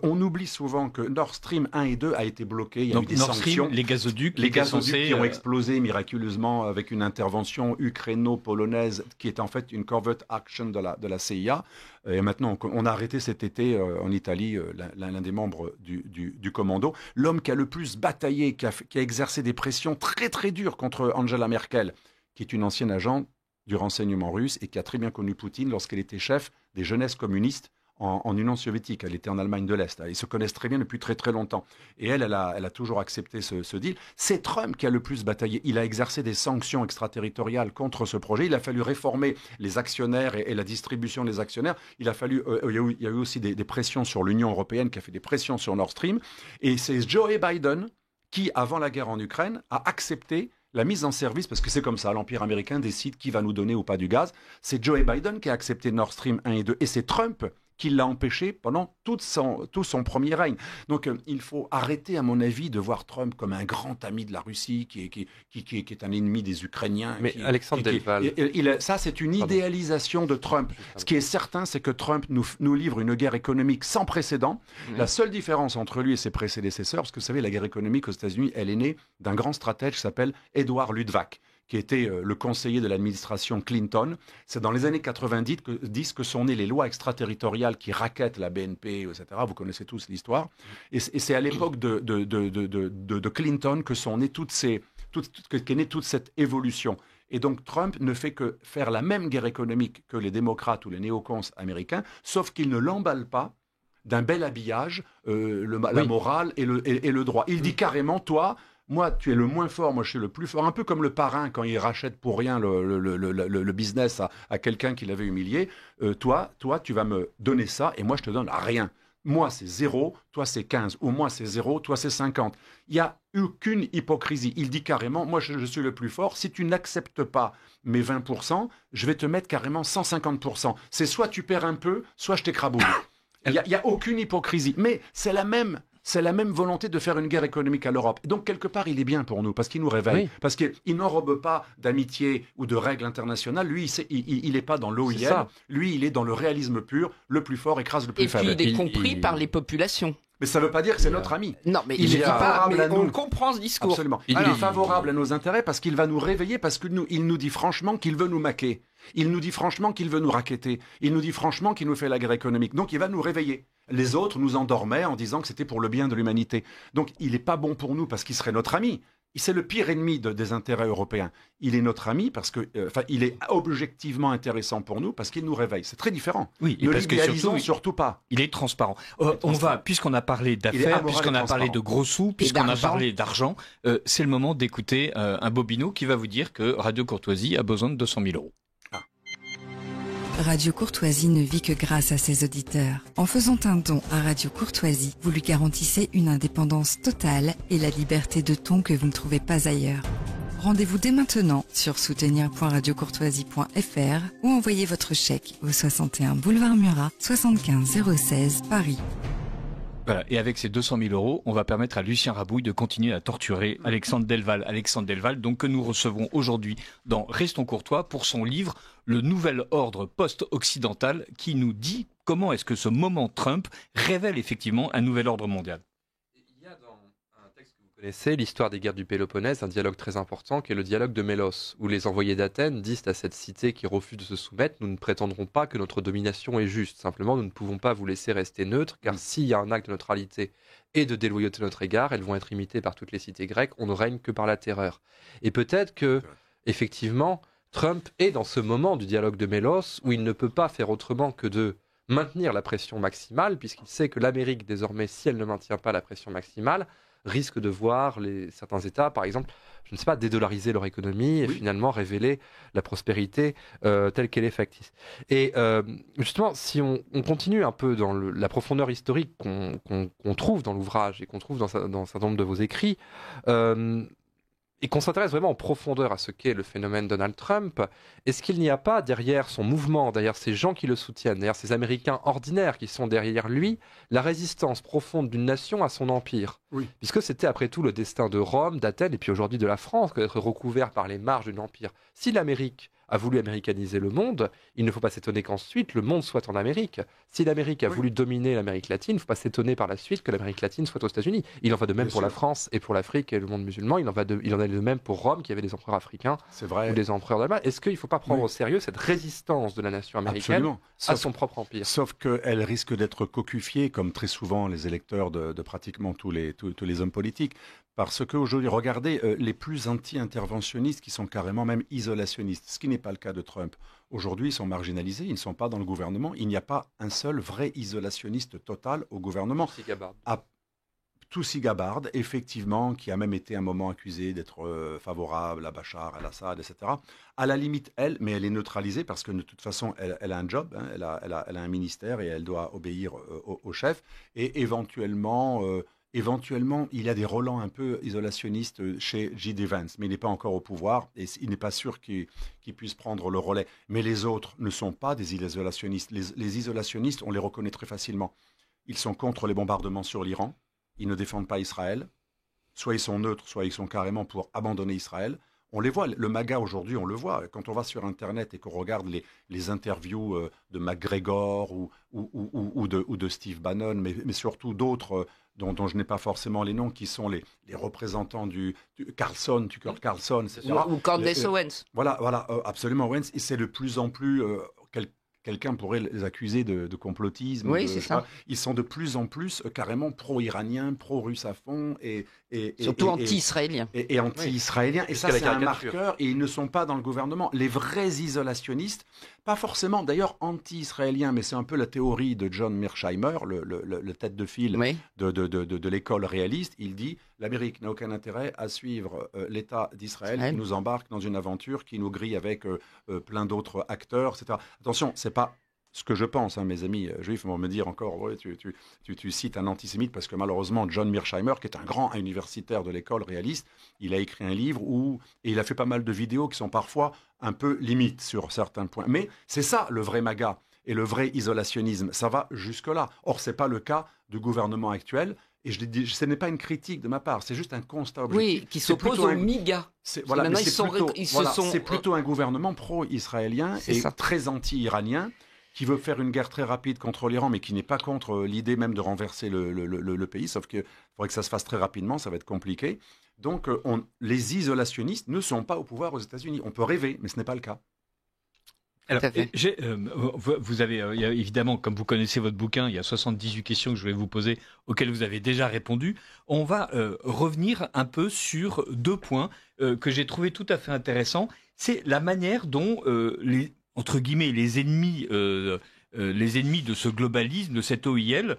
On oublie souvent que Nord Stream 1 et 2 a été bloqué. Il y a eu des sanctions. Les gazoducs, qui ont explosé miraculeusement avec une intervention ukraino-polonaise qui est en fait une covert action de la CIA. Et maintenant, on a arrêté cet été en Italie l'un des membres du commando. L'homme qui a le plus bataillé, qui a exercé des pressions très très dures contre Angela Merkel, qui est une ancienne agente du renseignement russe et qui a très bien connu Poutine lorsqu'elle était chef des jeunesses communistes en Union soviétique. Elle était en Allemagne de l'Est. Ils se connaissent très bien depuis très très longtemps. Et elle a toujours accepté ce deal. C'est Trump qui a le plus bataillé. Il a exercé des sanctions extraterritoriales contre ce projet. Il a fallu réformer les actionnaires et la distribution des actionnaires. Il y a eu aussi des pressions sur l'Union européenne qui a fait des pressions sur Nord Stream. Et c'est Joe Biden qui, avant la guerre en Ukraine, a accepté la mise en service, parce que c'est comme ça, l'Empire américain décide qui va nous donner ou pas du gaz. C'est Joe Biden qui a accepté Nord Stream 1 et 2, et c'est Trump qui l'a empêché pendant tout son premier règne. Donc il faut arrêter, à mon avis, de voir Trump comme un grand ami de la Russie, qui est un ennemi des Ukrainiens. Mais Alexandre Delval... ça, c'est une idéalisation de Trump. Ce qui est certain, c'est que Trump nous livre une guerre économique sans précédent. La seule différence entre lui et ses prédécesseurs, parce que vous savez, la guerre économique aux États-Unis, elle est née d'un grand stratège qui s'appelle Edward Luttwak, qui était le conseiller de l'administration Clinton. C'est dans les années 90 que sont nées les lois extraterritoriales qui rackettent la BNP, etc. Vous connaissez tous l'histoire. Et c'est à l'époque de Clinton que sont nées qu'est née toute cette évolution. Et donc Trump ne fait que faire la même guerre économique que les démocrates ou les néocons américains, sauf qu'il ne l'emballe pas d'un bel habillage, la morale et le droit. Il dit carrément, toi, moi, tu es le moins fort, moi je suis le plus fort. Un peu comme le parrain quand il rachète pour rien le business à quelqu'un qui l'avait humilié. Toi, tu vas me donner ça et moi je te donne rien. Moi, c'est 0, toi, c'est 15. Ou moi, c'est 0, toi, c'est 50. Il n'y a aucune hypocrisie. Il dit carrément, moi, je suis le plus fort. Si tu n'acceptes pas mes 20%, je vais te mettre carrément 150%. C'est soit tu perds un peu, soit je t'écrabouille. Il n'y a aucune hypocrisie. Mais c'est la même volonté de faire une guerre économique à l'Europe. Et donc, quelque part, il est bien pour nous, parce qu'il nous réveille. Oui. Parce qu'il n'enrobe pas d'amitié ou de règles internationales. Lui, il n'est pas dans l'OIM. Lui, il est dans le réalisme pur. Le plus fort écrase le plus faible. Et puis, il est compris par les populations. Mais ça ne veut pas dire que c'est notre ami. Non, mais il est favorable à nous. On comprend ce discours. Absolument. Il est favorable à nos intérêts parce qu'il va nous réveiller, parce qu'il nous dit franchement qu'il veut nous maquer. Il nous dit franchement qu'il veut nous racketter. Il nous dit franchement qu'il nous fait la guerre économique. Donc il va nous réveiller. Les autres nous endormaient en disant que c'était pour le bien de l'humanité. Donc il n'est pas bon pour nous parce qu'il serait notre ami. C'est le pire ennemi des intérêts européens. Il est notre ami parce que, il est objectivement intéressant pour nous parce qu'il nous réveille. C'est très différent. Oui, ne l'idéalisons surtout pas. Il est transparent. On va, puisqu'on a parlé d'affaires, puisqu'on a parlé de gros sous, puisqu'on a parlé d'argent, c'est le moment d'écouter un bobino qui va vous dire que Radio Courtoisie a besoin de 200 000 €. Radio Courtoisie ne vit que grâce à ses auditeurs. En faisant un don à Radio Courtoisie, vous lui garantissez une indépendance totale et la liberté de ton que vous ne trouvez pas ailleurs. Rendez-vous dès maintenant sur soutenir.radiocourtoisie.fr ou envoyez votre chèque au 61 boulevard Murat, 75 016 Paris. Voilà. Et avec ces 200 000 €, on va permettre à Lucien Rabouille de continuer à torturer Alexandre Delval. Alexandre Delval, donc, que nous recevons aujourd'hui dans Restons Courtois pour son livre « Le nouvel ordre post-occidental » qui nous dit comment est-ce que ce moment Trump révèle effectivement un nouvel ordre mondial. Il y a dans un texte que vous connaissez, l'histoire des guerres du Péloponnèse, un dialogue très important qui est le dialogue de Mélos, où les envoyés d'Athènes disent à cette cité qui refuse de se soumettre: nous ne prétendrons pas que notre domination est juste, simplement nous ne pouvons pas vous laisser rester neutres, car s'il y a un acte de neutralité et de déloyauté à notre égard, elles vont être imitées par toutes les cités grecques, on ne règne que par la terreur. Et peut-être que, effectivement, Trump est dans ce moment du dialogue de Mélos où il ne peut pas faire autrement que de maintenir la pression maximale, puisqu'il sait que l'Amérique, désormais, si elle ne maintient pas la pression maximale, risque de voir certains États, par exemple, je ne sais pas, dédollariser leur économie et finalement révéler la prospérité telle qu'elle est factice. Et justement, si on continue un peu dans la profondeur historique qu'on trouve dans l'ouvrage et qu'on trouve dans un certain nombre de vos écrits, et qu'on s'intéresse vraiment en profondeur à ce qu'est le phénomène Donald Trump, est-ce qu'il n'y a pas derrière son mouvement, derrière ces gens qui le soutiennent, derrière ces Américains ordinaires qui sont derrière lui, la résistance profonde d'une nation à son empire? Oui. Puisque c'était après tout le destin de Rome, d'Athènes et puis aujourd'hui de la France que d'être recouvert par les marges d'un empire. Si l'Amérique a voulu américaniser le monde, il ne faut pas s'étonner qu'ensuite le monde soit en Amérique. Si l'Amérique a voulu dominer l'Amérique latine, il ne faut pas s'étonner par la suite que l'Amérique latine soit aux États-Unis. Il en va de même pour la France et pour l'Afrique et le monde musulman. Il en est de même pour Rome, qui avait des empereurs africains ou des empereurs d'Allemagne. Est-ce qu'il ne faut pas prendre au sérieux cette résistance de la nation américaine à son propre empire? Sauf qu'elle risque d'être cocufiée, comme très souvent les électeurs de pratiquement tous les hommes politiques. Parce qu'aujourd'hui, regardez, les plus anti-interventionnistes qui sont carrément même isolationnistes, ce qui n'est pas le cas de Trump. Aujourd'hui, ils sont marginalisés, ils ne sont pas dans le gouvernement. Il n'y a pas un seul vrai isolationniste total au gouvernement. Tulsi Gabbard, effectivement, qui a même été un moment accusé d'être favorable à Bachar el-Assad, etc. À la limite, mais elle est neutralisée parce que de toute façon, elle a un job, hein, elle a un ministère et elle doit obéir au chef. Et éventuellement, il y a des relents un peu isolationnistes chez J.D. Vance, mais il n'est pas encore au pouvoir et il n'est pas sûr qu'il puisse prendre le relais. Mais les autres ne sont pas des isolationnistes. Les isolationnistes, on les reconnaît très facilement. Ils sont contre les bombardements sur l'Iran. Ils ne défendent pas Israël. Soit ils sont neutres, soit ils sont carrément pour abandonner Israël. On les voit, le MAGA aujourd'hui, on le voit. Quand on va sur Internet et qu'on regarde les interviews de McGregor ou de Steve Bannon, mais surtout d'autres dont je n'ai pas forcément les noms, qui sont les représentants du Carlson, Tucker Carlson, etc. Ou Candace Owens. Voilà, absolument Owens. Et c'est de plus en plus quelqu'un pourrait les accuser de complotisme. Oui, c'est ça. Ils sont de plus en plus carrément pro-iraniens, pro-russes à fond surtout anti-israéliens. Et anti-israéliens. Et ça, c'est un caricature. marqueur. Et ils ne sont pas dans le gouvernement. Les vrais isolationnistes, pas forcément d'ailleurs anti-israéliens, mais c'est un peu la théorie de John Mearsheimer, le tête de file Oui. de l'école réaliste. Il dit l'Amérique n'a aucun intérêt à suivre l'État d'Israël qui nous embarque dans une aventure, qui nous grille avec plein d'autres acteurs, etc. Attention, c'est pas ce que je pense, mes amis juifs vont me dire encore, ouais, tu cites un antisémite, parce que malheureusement, John Mearsheimer, qui est un grand universitaire de l'école réaliste, il a écrit un livre et il a fait pas mal de vidéos qui sont parfois un peu limites sur certains points. Mais c'est ça le vrai MAGA et le vrai isolationnisme, ça va jusque-là. Or, c'est pas le cas du gouvernement actuel. Et je dis, ce n'est pas une critique de ma part, c'est juste un constat objectif. Oui, qui s'oppose aux MIGA. C'est plutôt un gouvernement pro-israélien et très anti-iranien qui veut faire une guerre très rapide contre l'Iran, mais qui n'est pas contre l'idée même de renverser le pays, sauf qu'il faudrait que ça se fasse très rapidement, ça va être compliqué. Donc les isolationnistes ne sont pas au pouvoir aux États-Unis. On peut rêver, mais ce n'est pas le cas. Alors, vous avez évidemment, comme vous connaissez votre bouquin, il y a 78 questions que je vais vous poser auxquelles vous avez déjà répondu. On va revenir un peu sur 2 points que j'ai trouvé tout à fait intéressants. C'est la manière dont entre guillemets les ennemis de ce globalisme, de cette OIL,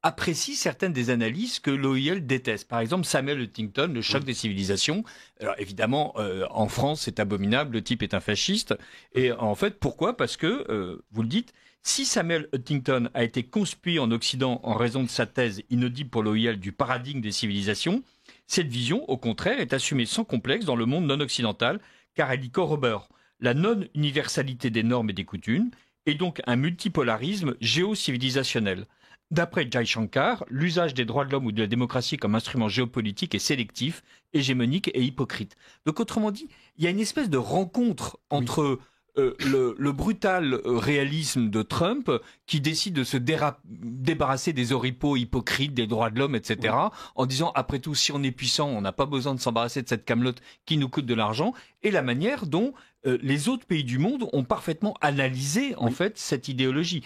apprécie certaines des analyses que l'OIL déteste. Par exemple, Samuel Huntington, le choc des civilisations. Alors évidemment, en France, c'est abominable, le type est un fasciste. Et en fait, pourquoi ? Parce que, vous le dites, si Samuel Huntington a été conspué en Occident en raison de sa thèse inaudible pour l'OIL du paradigme des civilisations, cette vision, au contraire, est assumée sans complexe dans le monde non occidental, car elle y corrobore la non-universalité des normes et des coutumes, et donc un multipolarisme géocivilisationnel. D'après Jai Shankar, l'usage des droits de l'homme ou de la démocratie comme instrument géopolitique est sélectif, hégémonique et hypocrite. Donc autrement dit, il y a une espèce de rencontre entre le brutal réalisme de Trump qui décide de se débarrasser des oripeaux hypocrites, des droits de l'homme, etc. En disant, après tout, si on est puissant, on n'a pas besoin de s'embarrasser de cette camelote qui nous coûte de l'argent. Et la manière dont les autres pays du monde ont parfaitement analysé en fait cette idéologie.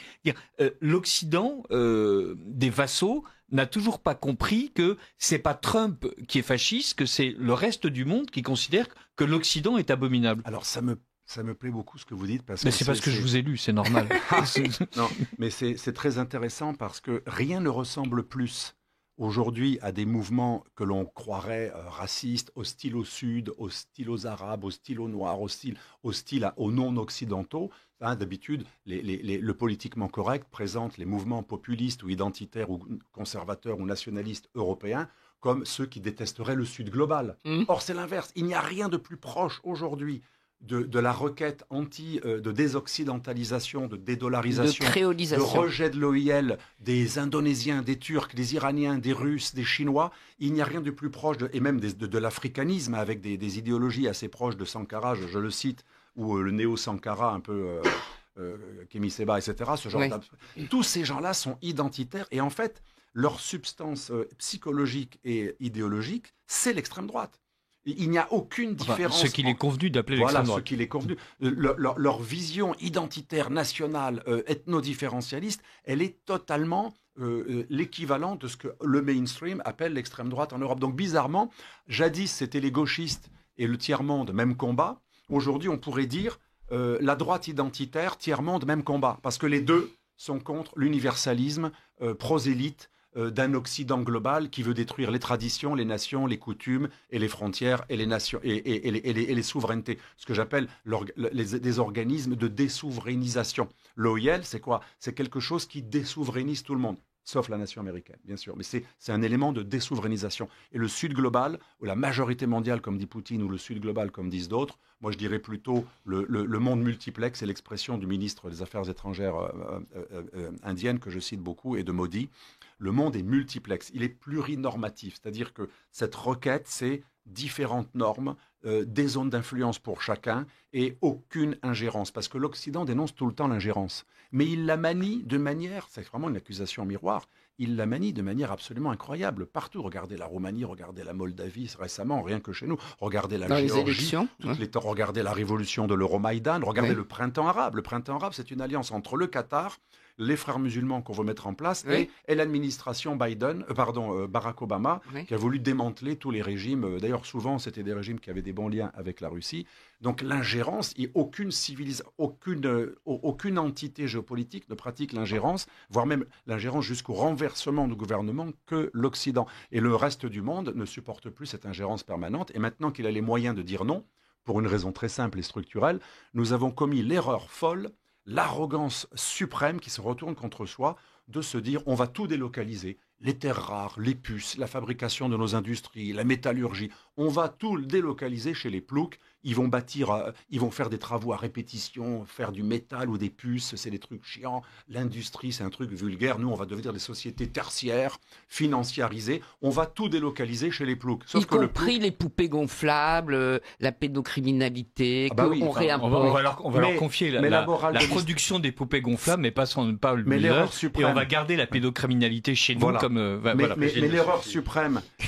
L'Occident des vassaux n'a toujours pas compris que c'est pas Trump qui est fasciste, que c'est le reste du monde qui considère que l'Occident est abominable. Alors ça me plaît beaucoup ce que vous dites. Mais c'est parce que je vous ai lu, c'est normal. Non, mais c'est très intéressant parce que rien ne ressemble plus aujourd'hui à des mouvements que l'on croirait racistes, hostiles au Sud, hostiles aux Arabes, hostiles aux Noirs, hostiles aux non-occidentaux. D'habitude, le politiquement correct présente les mouvements populistes ou identitaires ou conservateurs ou nationalistes européens comme ceux qui détesteraient le Sud global. Or, c'est l'inverse. Il n'y a rien de plus proche aujourd'hui de la requête de désoccidentalisation, de dédollarisation, de rejet de l'OIL des Indonésiens, des Turcs, des Iraniens, des Russes, des Chinois. Il n'y a rien de plus proche, et même de l'africanisme, avec des idéologies assez proches de Sankara, je le cite, ou le néo-Sankara, un peu Kémy Séba, etc. Tous ces gens-là sont identitaires, et en fait, leur substance psychologique et idéologique, c'est l'extrême droite. Il n'y a aucune différence. Ce qu'il est convenu d'appeler l'extrême droite. Ce qu'il est convenu. Leur vision identitaire, nationale, ethno-différentialiste, elle est totalement l'équivalent de ce que le mainstream appelle l'extrême droite en Europe. Donc bizarrement, jadis c'était les gauchistes et le tiers-monde, même combat. Aujourd'hui, on pourrait dire la droite identitaire, tiers-monde, même combat. Parce que les deux sont contre l'universalisme prosélyte d'un Occident global qui veut détruire les traditions, les nations, les coutumes et les frontières et les nations et les souverainetés. Ce que j'appelle des organismes de désouverainisation. L'OIL, c'est quoi ? C'est quelque chose qui désouverainisme tout le monde, sauf la nation américaine, bien sûr. Mais c'est un élément de désouverainisation. Et le Sud global, ou la majorité mondiale, comme dit Poutine, ou le Sud global, comme disent d'autres, moi je dirais plutôt le monde multiplex, c'est l'expression du ministre des Affaires étrangères indienne, que je cite beaucoup, et de Modi. Le monde est multiplexe, il est plurinormatif, c'est-à-dire que cette requête, c'est différentes normes, des zones d'influence pour chacun et aucune ingérence, parce que l'Occident dénonce tout le temps l'ingérence. Mais il la manie de manière, c'est vraiment une accusation miroir, il la manie de manière absolument incroyable. Partout, regardez la Roumanie, regardez la Moldavie récemment, rien que chez nous. Regardez la Dans les Géorgie, élections, regardez la révolution de l'Euromaïdan, regardez Oui. le printemps arabe. Le printemps arabe, c'est une alliance entre le Qatar, les frères musulmans qu'on veut mettre en place Oui. et l'administration Barack Obama, Oui. qui a voulu démanteler tous les régimes. D'ailleurs, souvent, c'était des régimes qui avaient des bons liens avec la Russie. Donc l'ingérence, aucune entité géopolitique ne pratique l'ingérence, voire même l'ingérence jusqu'au renversement du gouvernement que l'Occident. Et le reste du monde ne supporte plus cette ingérence permanente. Et maintenant qu'il a les moyens de dire non, pour une raison très simple et structurelle, nous avons commis l'erreur folle, l'arrogance suprême qui se retourne contre soi, de se dire on va tout délocaliser, les terres rares, les puces, la fabrication de nos industries, la métallurgie, on va tout délocaliser chez les ploucs, ils vont ils vont faire des travaux à répétition, faire du métal ou des puces, c'est des trucs chiants, l'industrie c'est un truc vulgaire, nous on va devenir des sociétés tertiaires, financiarisées, on va tout délocaliser chez les ploucs. Y compris les poupées gonflables, la pédocriminalité, Ah bah oui, qu'on enfin, réimporte. On va leur confier la morale de production des poupées gonflables, mais pas le Mais leader, l'erreur et suprême. on va garder la pédocriminalité chez nous Voilà. comme Mais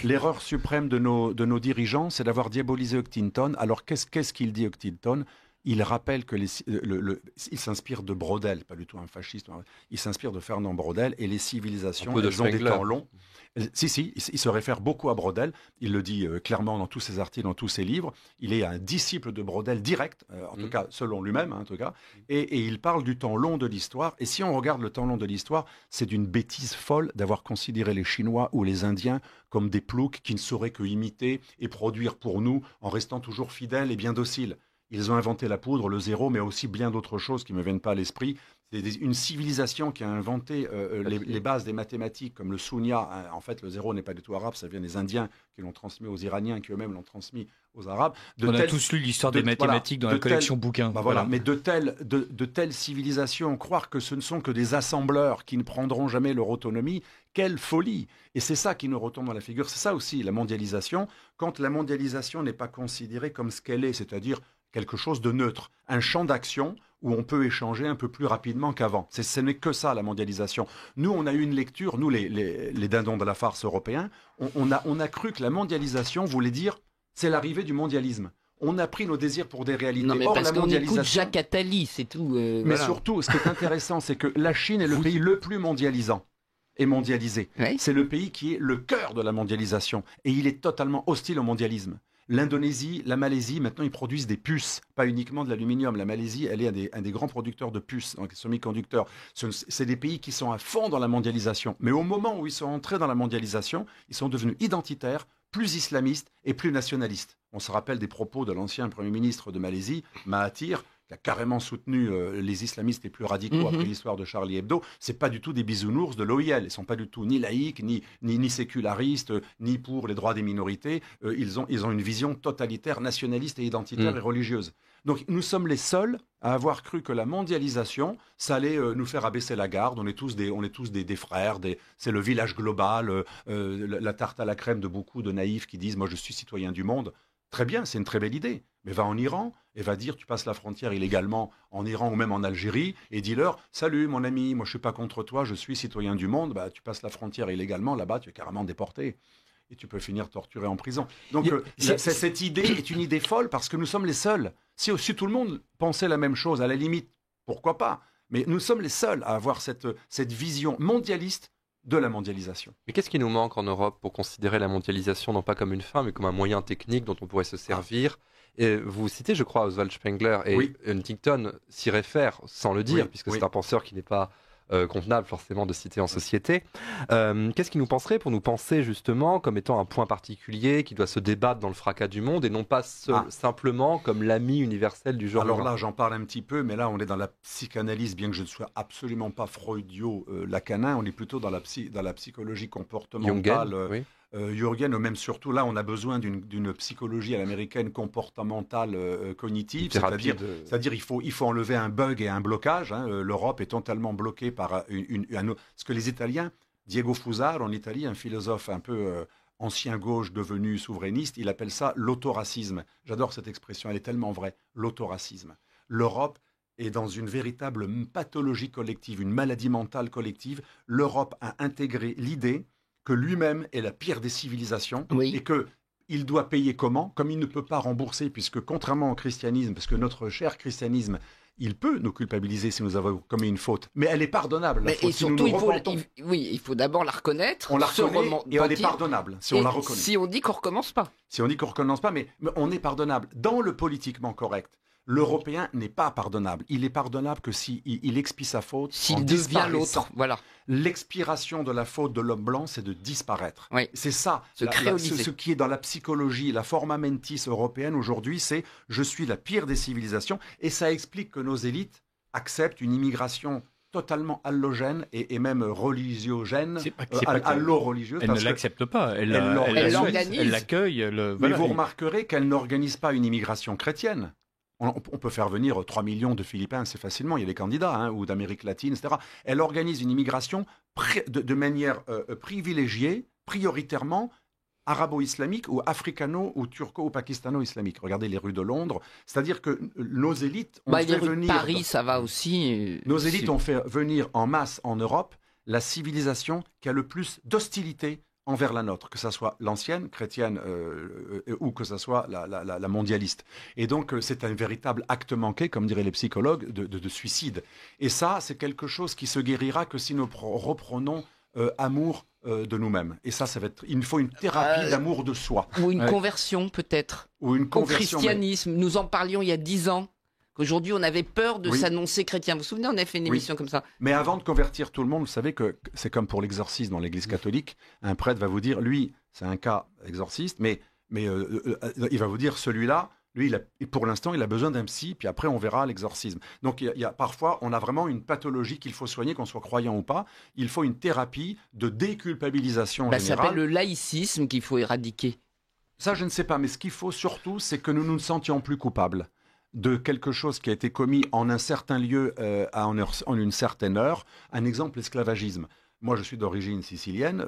l'erreur suprême de nos dirigeants, c'est d'avoir diabolisé Huntington. Alors qu'est-ce qu'il dit Huntington ? Il rappelle que il s'inspire de Braudel, pas du tout un fasciste. Il s'inspire de Fernand Braudel et les civilisations, elles ont des temps longs. Si, il se réfère beaucoup à Braudel. Il le dit clairement dans tous ses articles, dans tous ses livres. Il est un disciple de Braudel direct, en tout cas selon lui-même, en tout cas. Et il parle du temps long de l'histoire. Et si on regarde le temps long de l'histoire, c'est d'une bêtise folle d'avoir considéré les Chinois ou les Indiens comme des ploucs qui ne sauraient que imiter et produire pour nous en restant toujours fidèles et bien dociles. Ils ont inventé la poudre, le zéro, mais aussi bien d'autres choses qui ne me viennent pas à l'esprit. C'est une civilisation qui a inventé les bases des mathématiques, comme le Sunya. En fait, le zéro n'est pas du tout arabe, ça vient des Indiens qui l'ont transmis aux Iraniens, qui eux-mêmes l'ont transmis aux Arabes. On a tous lu l'histoire des mathématiques dans la collection bouquins. Mais de telles civilisations, croire que ce ne sont que des assembleurs qui ne prendront jamais leur autonomie, quelle folie! Et c'est ça qui nous retombe dans la figure. C'est ça aussi, la mondialisation. Quand la mondialisation n'est pas considérée comme ce qu'elle est, c'est-à-dire quelque chose de neutre, un champ d'action où on peut échanger un peu plus rapidement qu'avant. Ce n'est que ça, la mondialisation. Nous, on a eu une lecture, nous, les dindons de la farce européens, on a cru que la mondialisation voulait dire c'est l'arrivée du mondialisme. On a pris nos désirs pour des réalités. Non, mais Or, parce la qu'on écoute mondialisation... Jacques Attali, c'est tout. Mais voilà. surtout, ce qui est intéressant, c'est que la Chine est le pays le plus mondialisant et mondialisé. Oui. C'est le pays qui est le cœur de la mondialisation. Et il est totalement hostile au mondialisme. L'Indonésie, la Malaisie, maintenant, ils produisent des puces, pas uniquement de l'aluminium. La Malaisie, elle est un des grands producteurs de puces, donc semi-conducteurs. C'est des pays qui sont à fond dans la mondialisation. Mais au moment où ils sont entrés dans la mondialisation, ils sont devenus identitaires, plus islamistes et plus nationalistes. On se rappelle des propos de l'ancien Premier ministre de Malaisie, Mahathir, qui a carrément soutenu les islamistes les plus radicaux après l'histoire de Charlie Hebdo. C'est pas du tout des bisounours de l'OIL. Ils sont pas du tout ni laïcs, ni sécularistes, ni pour les droits des minorités. Ils ont une vision totalitaire, nationaliste et identitaire et religieuse. Donc nous sommes les seuls à avoir cru que la mondialisation, ça allait nous faire abaisser la garde. On est tous des frères. C'est le village global, la tarte à la crème de beaucoup de naïfs qui disent « moi je suis citoyen du monde ». Très bien, c'est une très belle idée. Mais va en Iran et va dire tu passes la frontière illégalement en Iran ou même en Algérie et dis-leur salut mon ami, moi je suis pas contre toi, je suis citoyen du monde. Bah, tu passes la frontière illégalement, là-bas tu es carrément déporté. Et tu peux finir torturé en prison. Donc cette idée est une idée folle parce que nous sommes les seuls. Si tout le monde pensait la même chose, à la limite, pourquoi pas? Mais nous sommes les seuls à avoir cette vision mondialiste de la mondialisation. Mais qu'est-ce qui nous manque en Europe pour considérer la mondialisation non pas comme une fin, mais comme un moyen technique dont on pourrait se servir? Et vous citez, je crois, Oswald Spengler, et Huntington s'y réfère sans le dire, puisque c'est un penseur qui n'est pas convenable forcément de citer en société. Qu'est-ce qui nous penserait pour nous penser justement comme étant un point particulier qui doit se débattre dans le fracas du monde et non pas simplement comme l'ami universel du genre Alors humain? là, j'en parle un petit peu, mais là, on est dans la psychanalyse, bien que je ne sois absolument pas freudio-lacanin, on est plutôt dans la psychologie comportementale. Jungen, Jürgen, ou même surtout là, on a besoin d'une psychologie à l'américaine comportementale cognitive, c'est-à-dire il faut enlever un bug et un blocage. L'Europe est totalement bloquée par ce que les Italiens, Diego Fusaro en Italie, un philosophe un peu ancien gauche devenu souverainiste, il appelle ça l'autoracisme. J'adore cette expression, elle est tellement vraie, l'autoracisme. L'Europe et dans une véritable pathologie collective, une maladie mentale collective, l'Europe a intégré l'idée que lui-même est la pire des civilisations et que il doit payer comment? Comme il ne peut pas rembourser, puisque contrairement au christianisme, parce que notre cher christianisme, il peut nous culpabiliser si nous avons commis une faute, mais elle est pardonnable. La faute. Et surtout, il faut d'abord la reconnaître. On la reconnaît et elle est pardonnable si on la reconnaît. Si on dit qu'on recommence pas. Si on dit qu'on recommence pas, mais on est pardonnable. Dans le politiquement correct, l'Européen n'est pas pardonnable. Il est pardonnable que s'il expie sa faute s'il devient l'autre. Voilà. L'expiration de la faute de l'homme blanc, c'est de disparaître. Oui. C'est ça. Ce qui est dans la psychologie, la forma mentis européenne aujourd'hui, c'est « je suis la pire des civilisations ». Et ça explique que nos élites acceptent une immigration totalement allogène et même religiogène, allo-religieuse. Elle ne l'accepte pas, elle l'accueille. Mais vous remarquerez qu'elle n'organise pas une immigration chrétienne. On peut faire venir 3 millions de Philippins assez facilement, il y a des candidats, ou d'Amérique latine, etc. Elle organise une immigration de manière privilégiée, prioritairement arabo-islamique ou africano ou turco ou pakistano-islamique. Regardez les rues de Londres, c'est-à-dire que nos élites ont fait venir... Paris, ça va aussi... Nos élites ont fait venir en masse en Europe la civilisation qui a le plus d'hostilité envers la nôtre, que ce soit l'ancienne chrétienne ou que ce soit la mondialiste. Et donc, c'est un véritable acte manqué, comme diraient les psychologues, de suicide. Et ça, c'est quelque chose qui se guérira que si nous reprenons amour de nous-mêmes. Et ça va être... Il faut une thérapie d'amour de soi. Ou une conversion, peut-être. Ou une conversion. Au christianisme. Mais... Nous en parlions il y a 10 ans. Qu'aujourd'hui, on avait peur de s'annoncer chrétien. Vous vous souvenez, on avait fait une émission comme ça. Mais avant de convertir tout le monde, vous savez que c'est comme pour l'exorcisme dans l'Église catholique. Un prêtre va vous dire, lui, c'est un cas exorciste, mais il va vous dire, celui-là, lui, pour l'instant, il a besoin d'un psy, puis après, on verra l'exorcisme. Donc, parfois, on a vraiment une pathologie qu'il faut soigner, qu'on soit croyant ou pas. Il faut une thérapie de déculpabilisation générale. Ça s'appelle le laïcisme qu'il faut éradiquer. Ça, je ne sais pas, mais ce qu'il faut surtout, c'est que nous nous sentions plus coupables de quelque chose qui a été commis en un certain lieu en une certaine heure. Un exemple, l'esclavagisme. Moi, je suis d'origine sicilienne.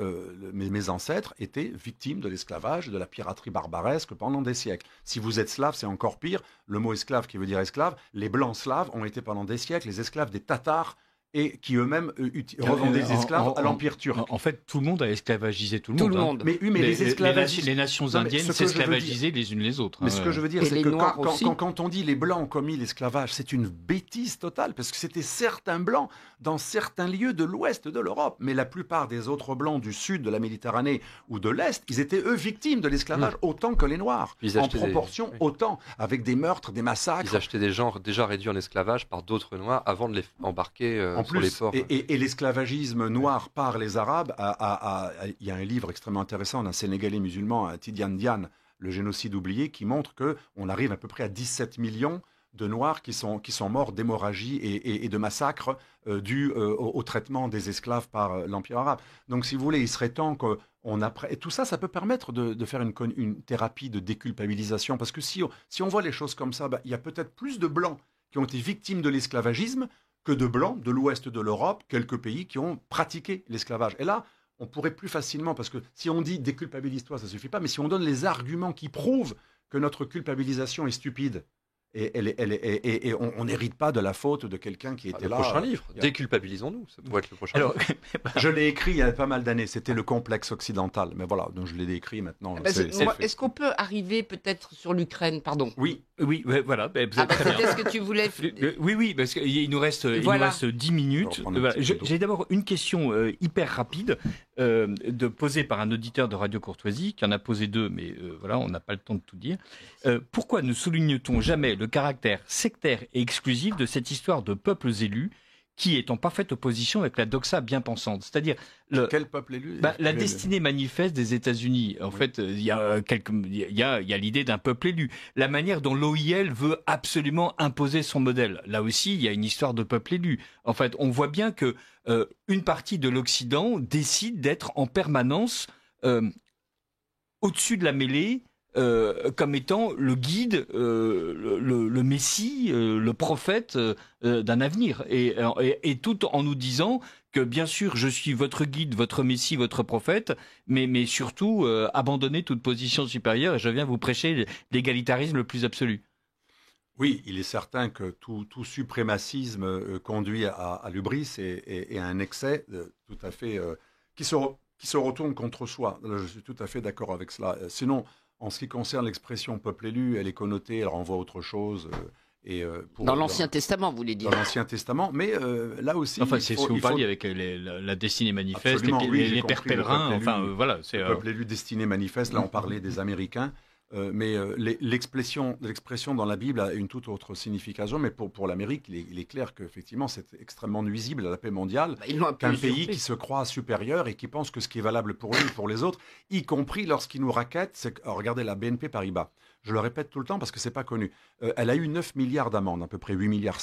Mes ancêtres étaient victimes de l'esclavage, de la piraterie barbaresque pendant des siècles. Si vous êtes slave, c'est encore pire. Le mot esclave qui veut dire esclave. Les blancs slaves ont été pendant des siècles les esclaves des Tatars et qui eux-mêmes revendaient des esclaves à l'Empire turc. En fait, tout le monde a esclavagisé tout le monde. Mais les esclavagistes... Les nations indiennes s'esclavagisaient les unes les autres. Mais ce que je veux dire, c'est que quand on dit les Blancs ont commis l'esclavage, c'est une bêtise totale, parce que c'était certains Blancs dans certains lieux de l'ouest de l'Europe. Mais la plupart des autres Blancs du sud de la Méditerranée ou de l'Est, ils étaient eux victimes de l'esclavage autant que les Noirs. En proportion, autant, avec des meurtres, des massacres. Ils achetaient des gens déjà réduits en esclavage par d'autres Noirs avant de les embarquer sur les ports. Et l'esclavagisme noir par les Arabes, il y a un livre extrêmement intéressant d'un Sénégalais musulman, Tidiane Diane, Le génocide oublié, qui montre qu'on arrive à peu près à 17 millions de Noirs qui sont morts d'hémorragie et de massacres dus au traitement des esclaves par l'Empire arabe. Donc, si vous voulez, il serait temps qu'on apprenne... Et tout ça, ça peut permettre de faire une thérapie de déculpabilisation. Parce que si on voit les choses comme ça, il y a peut-être plus de Blancs qui ont été victimes de l'esclavagisme que de Blancs de l'ouest de l'Europe, quelques pays qui ont pratiqué l'esclavage. Et là, on pourrait plus facilement, parce que si on dit déculpabilise-toi, ça ne suffit pas, mais si on donne les arguments qui prouvent que notre culpabilisation est stupide, et on n'hérite pas de la faute de quelqu'un qui était là. Le prochain livre, déculpabilisons-nous, ça pourrait être le prochain livre. Je l'ai écrit il y a pas mal d'années, c'était le complexe occidental, mais voilà, donc je l'ai écrit maintenant. Est-ce qu'on peut arriver peut-être sur l'Ukraine, pardon? Oui, voilà. C'était ce que tu voulais. Oui, parce qu'il nous reste 10 minutes. Voilà. J'ai d'abord une question hyper rapide posée par un auditeur de Radio Courtoisie, qui en a posé 2, mais voilà, on n'a pas le temps de tout dire. Pourquoi ne souligne-t-on jamais le caractère sectaire et exclusif de cette histoire de peuples élus qui est en parfaite opposition avec la doxa bien pensante, c'est-à-dire quel peuple élu la destinée manifeste des États-Unis. En fait, il y a l'idée d'un peuple élu, la manière dont l'OIL veut absolument imposer son modèle. Là aussi, il y a une histoire de peuple élu. En fait, on voit bien que une partie de l'Occident décide d'être en permanence au-dessus de la mêlée. Comme étant le guide, le messie, le prophète d'un avenir. Et tout en nous disant que, bien sûr, je suis votre guide, votre messie, votre prophète, mais surtout, abandonnez toute position supérieure et je viens vous prêcher l'égalitarisme le plus absolu. Oui, il est certain que tout suprémacisme conduit à l'hubris et à un excès tout à fait qui se retourne contre soi. Je suis tout à fait d'accord avec cela. Sinon, en ce qui concerne l'expression peuple élu, elle est connotée, elle renvoie à autre chose. Dans l'Ancien Testament, vous voulez dire. Dans l'Ancien Testament, mais là aussi. Enfin, c'est ce que vous parliez avec la destinée manifeste, les pères pèlerins. Enfin, voilà. Le peuple élu, destinée manifeste. Là, on parlait des Américains. Mais l'expression dans la Bible a une toute autre signification. Mais pour l'Amérique, il est clair qu'effectivement, c'est extrêmement nuisible à la paix mondiale qu'un pays qui se croit supérieur et qui pense que ce qui est valable pour lui et pour les autres, y compris lorsqu'il nous raquette, regardez la BNP Paribas. Je le répète tout le temps parce que c'est pas connu. Elle a eu 9 milliards d'amendes, à peu près 8,6 milliards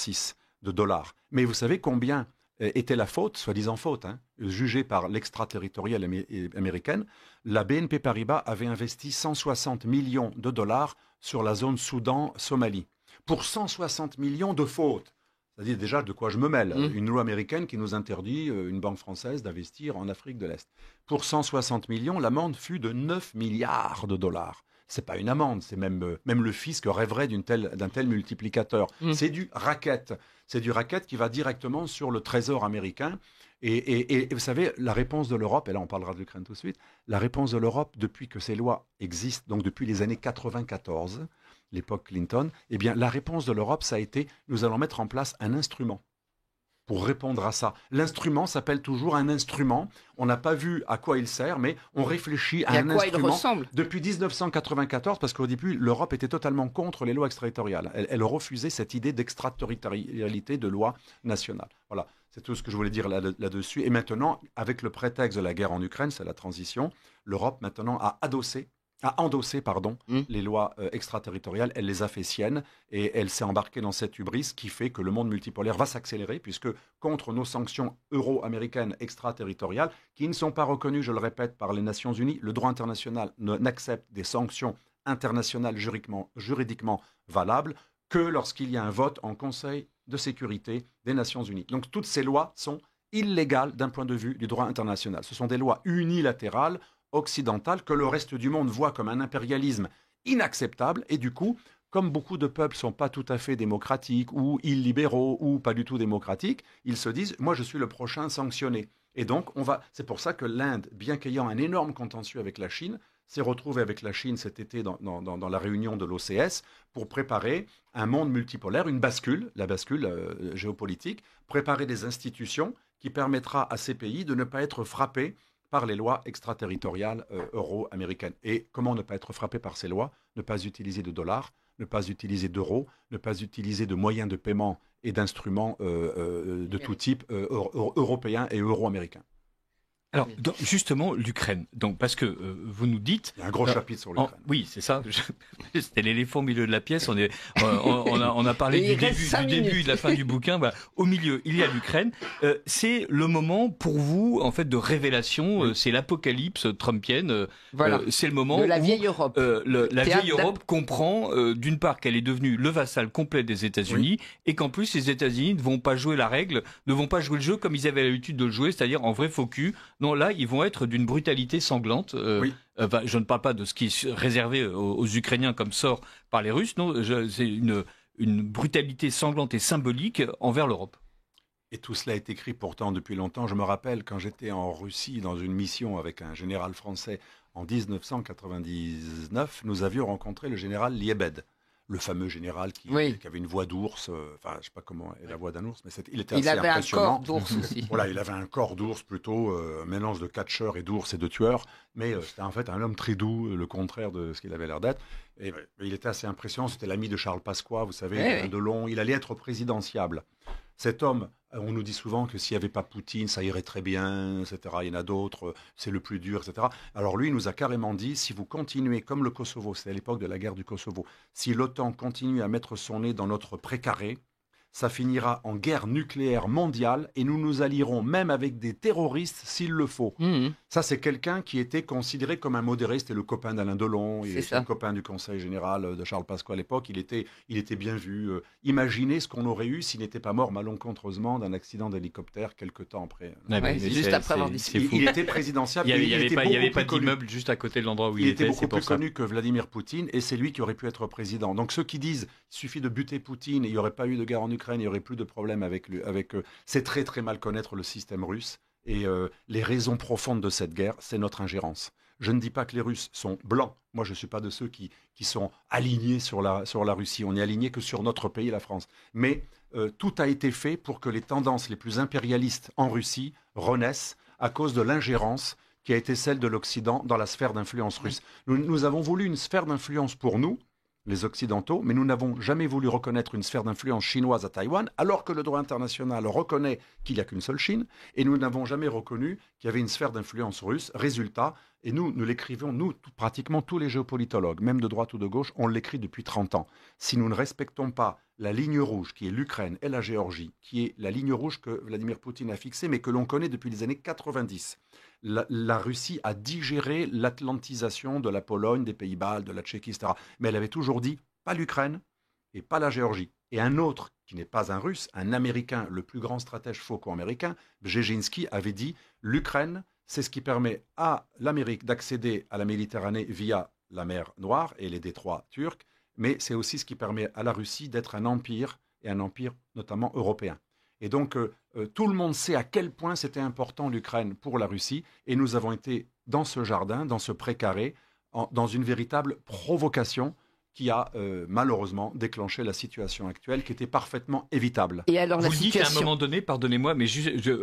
de dollars. Mais vous savez combien était la faute, soi-disant faute, jugée par l'extraterritoriale américaine. La BNP Paribas avait investi 160 millions de dollars sur la zone Soudan-Somalie. Pour 160 millions de fautes. C'est-à-dire déjà de quoi je me mêle. Une loi américaine qui nous interdit, une banque française, d'investir en Afrique de l'Est. Pour 160 millions, l'amende fut de 9 milliards de dollars. C'est pas une amende, c'est même le fisc rêverait d'un tel multiplicateur. C'est du racket. C'est du racket qui va directement sur le trésor américain. Et vous savez, la réponse de l'Europe, et là on parlera de l'Ukraine tout de suite, la réponse de l'Europe depuis que ces lois existent, donc depuis les années 94, l'époque Clinton, eh bien la réponse de l'Europe, ça a été, nous allons mettre en place un instrument pour répondre à ça. L'instrument s'appelle toujours un instrument. On n'a pas vu à quoi il sert, mais on réfléchit à un instrument depuis 1994, parce qu'au début, l'Europe était totalement contre les lois extraterritoriales. Elle refusait cette idée d'extraterritorialité de loi nationale. Voilà, c'est tout ce que je voulais dire là-dessus. Et maintenant, avec le prétexte de la guerre en Ukraine, c'est la transition, l'Europe maintenant a endossé les lois extraterritoriales, elle les a fait siennes et elle s'est embarquée dans cette hubris qui fait que le monde multipolaire va s'accélérer puisque contre nos sanctions euro-américaines extraterritoriales qui ne sont pas reconnues, je le répète, par les Nations Unies, le droit international n'accepte des sanctions internationales juridiquement valables que lorsqu'il y a un vote en Conseil de sécurité des Nations Unies. Donc toutes ces lois sont illégales d'un point de vue du droit international. Ce sont des lois unilatérales occidentale que le reste du monde voit comme un impérialisme inacceptable et du coup, comme beaucoup de peuples ne sont pas tout à fait démocratiques ou illibéraux ou pas du tout démocratiques, ils se disent « moi je suis le prochain sanctionné ». Et donc, c'est pour ça que l'Inde, bien qu'ayant un énorme contentieux avec la Chine, s'est retrouvée avec la Chine cet été dans la réunion de l'OCS pour préparer un monde multipolaire, la bascule géopolitique, préparer des institutions qui permettra à ces pays de ne pas être frappés par les lois extraterritoriales euro-américaines. Et comment ne pas être frappé par ces lois? Ne pas utiliser de dollars, ne pas utiliser d'euros, ne pas utiliser de moyens de paiement et d'instruments de tout type européens et euro-américains. Alors, justement, l'Ukraine. Donc, parce que vous nous dites... Il y a un gros chapitre sur l'Ukraine. Oui, c'est ça. C'était l'éléphant au milieu de la pièce. On a parlé du début et de la fin du bouquin. Voilà. Au milieu, il y a l'Ukraine. C'est le moment pour vous, en fait, de révélation. C'est l'apocalypse trumpienne. Voilà. C'est le moment de la vieille Europe. La vieille Europe comprend, d'une part, qu'elle est devenue le vassal complet des États-Unis et qu'en plus, les États-Unis ne vont pas jouer la règle, ne vont pas jouer le jeu comme ils avaient l'habitude de le jouer, c'est-à-dire en vrai faux cul. Non, là, ils vont être d'une brutalité sanglante. Je ne parle pas de ce qui est réservé aux Ukrainiens comme sort par les Russes. Non, c'est une brutalité sanglante et symbolique envers l'Europe. Et tout cela est écrit pourtant depuis longtemps. Je me rappelle quand j'étais en Russie dans une mission avec un général français en 1999, nous avions rencontré le général Liebed. Le fameux général qui avait une voix d'ours, je ne sais pas comment est la voix d'un ours, mais il était assez impressionnant. Il avait un corps d'ours aussi. Voilà, il avait un corps d'ours plutôt, un mélange de catcheur et d'ours et de tueur, mais c'était en fait un homme très doux, le contraire de ce qu'il avait l'air d'être. Et il était assez impressionnant, c'était l'ami de Charles Pasqua, vous savez, Delon, il allait être présidentiable. Cet homme, on nous dit souvent que s'il n'y avait pas Poutine, ça irait très bien, etc. Il y en a d'autres, c'est le plus dur, etc. Alors lui, il nous a carrément dit, si vous continuez comme le Kosovo, c'est à l'époque de la guerre du Kosovo, si l'OTAN continue à mettre son nez dans notre précaré, ça finira en guerre nucléaire mondiale et nous nous allierons même avec des terroristes s'il le faut. Ça, c'est quelqu'un qui était considéré comme un modéré. C'était le copain d'Alain Delon, il était le copain du Conseil général de Charles Pasqua à l'époque. Il était bien vu. Imaginez ce qu'on aurait eu s'il n'était pas mort malencontreusement d'un accident d'hélicoptère quelque temps après. Juste après avoir dit il était présidentiable. Il n'y avait pas d'immeuble juste à côté de l'endroit où il était. Il était beaucoup plus connu que Vladimir Poutine et c'est lui qui aurait pu être président. Donc ceux qui disent il suffit de buter Poutine et il n'y aurait pas eu de guerre en Ukraine, il n'y aurait plus de problème avec c'est très très mal connaître le système russe et les raisons profondes de cette guerre, c'est notre ingérence. Je ne dis pas que les Russes sont blancs. Moi, je ne suis pas de ceux qui sont alignés sur la Russie. On n'est aligné que sur notre pays, la France. Mais tout a été fait pour que les tendances les plus impérialistes en Russie renaissent à cause de l'ingérence qui a été celle de l'Occident dans la sphère d'influence russe. Nous avons voulu une sphère d'influence pour nous, les Occidentaux, mais nous n'avons jamais voulu reconnaître une sphère d'influence chinoise à Taïwan, alors que le droit international reconnaît qu'il n'y a qu'une seule Chine, et nous n'avons jamais reconnu qu'il y avait une sphère d'influence russe. Résultat, et nous l'écrivons, pratiquement tous les géopolitologues, même de droite ou de gauche, on l'écrit depuis 30 ans. Si nous ne respectons pas la ligne rouge, qui est l'Ukraine et la Géorgie, qui est la ligne rouge que Vladimir Poutine a fixée, mais que l'on connaît depuis les années 90, la Russie a digéré l'atlantisation de la Pologne, des Pays-Bas, de la Tchéquie, etc. Mais elle avait toujours dit, pas l'Ukraine et pas la Géorgie. Et un autre, qui n'est pas un Russe, un Américain, le plus grand stratège franco-américain, Brzezinski, avait dit, l'Ukraine, c'est ce qui permet à l'Amérique d'accéder à la Méditerranée via la mer Noire et les détroits turcs, mais c'est aussi ce qui permet à la Russie d'être un empire, et un empire notamment européen. Et donc, tout le monde sait à quel point c'était important l'Ukraine pour la Russie, et nous avons été dans ce jardin, dans ce précaré, dans une véritable provocation qui a malheureusement déclenché la situation actuelle qui était parfaitement évitable. Et alors, vous dites à un moment donné, pardonnez-moi, mais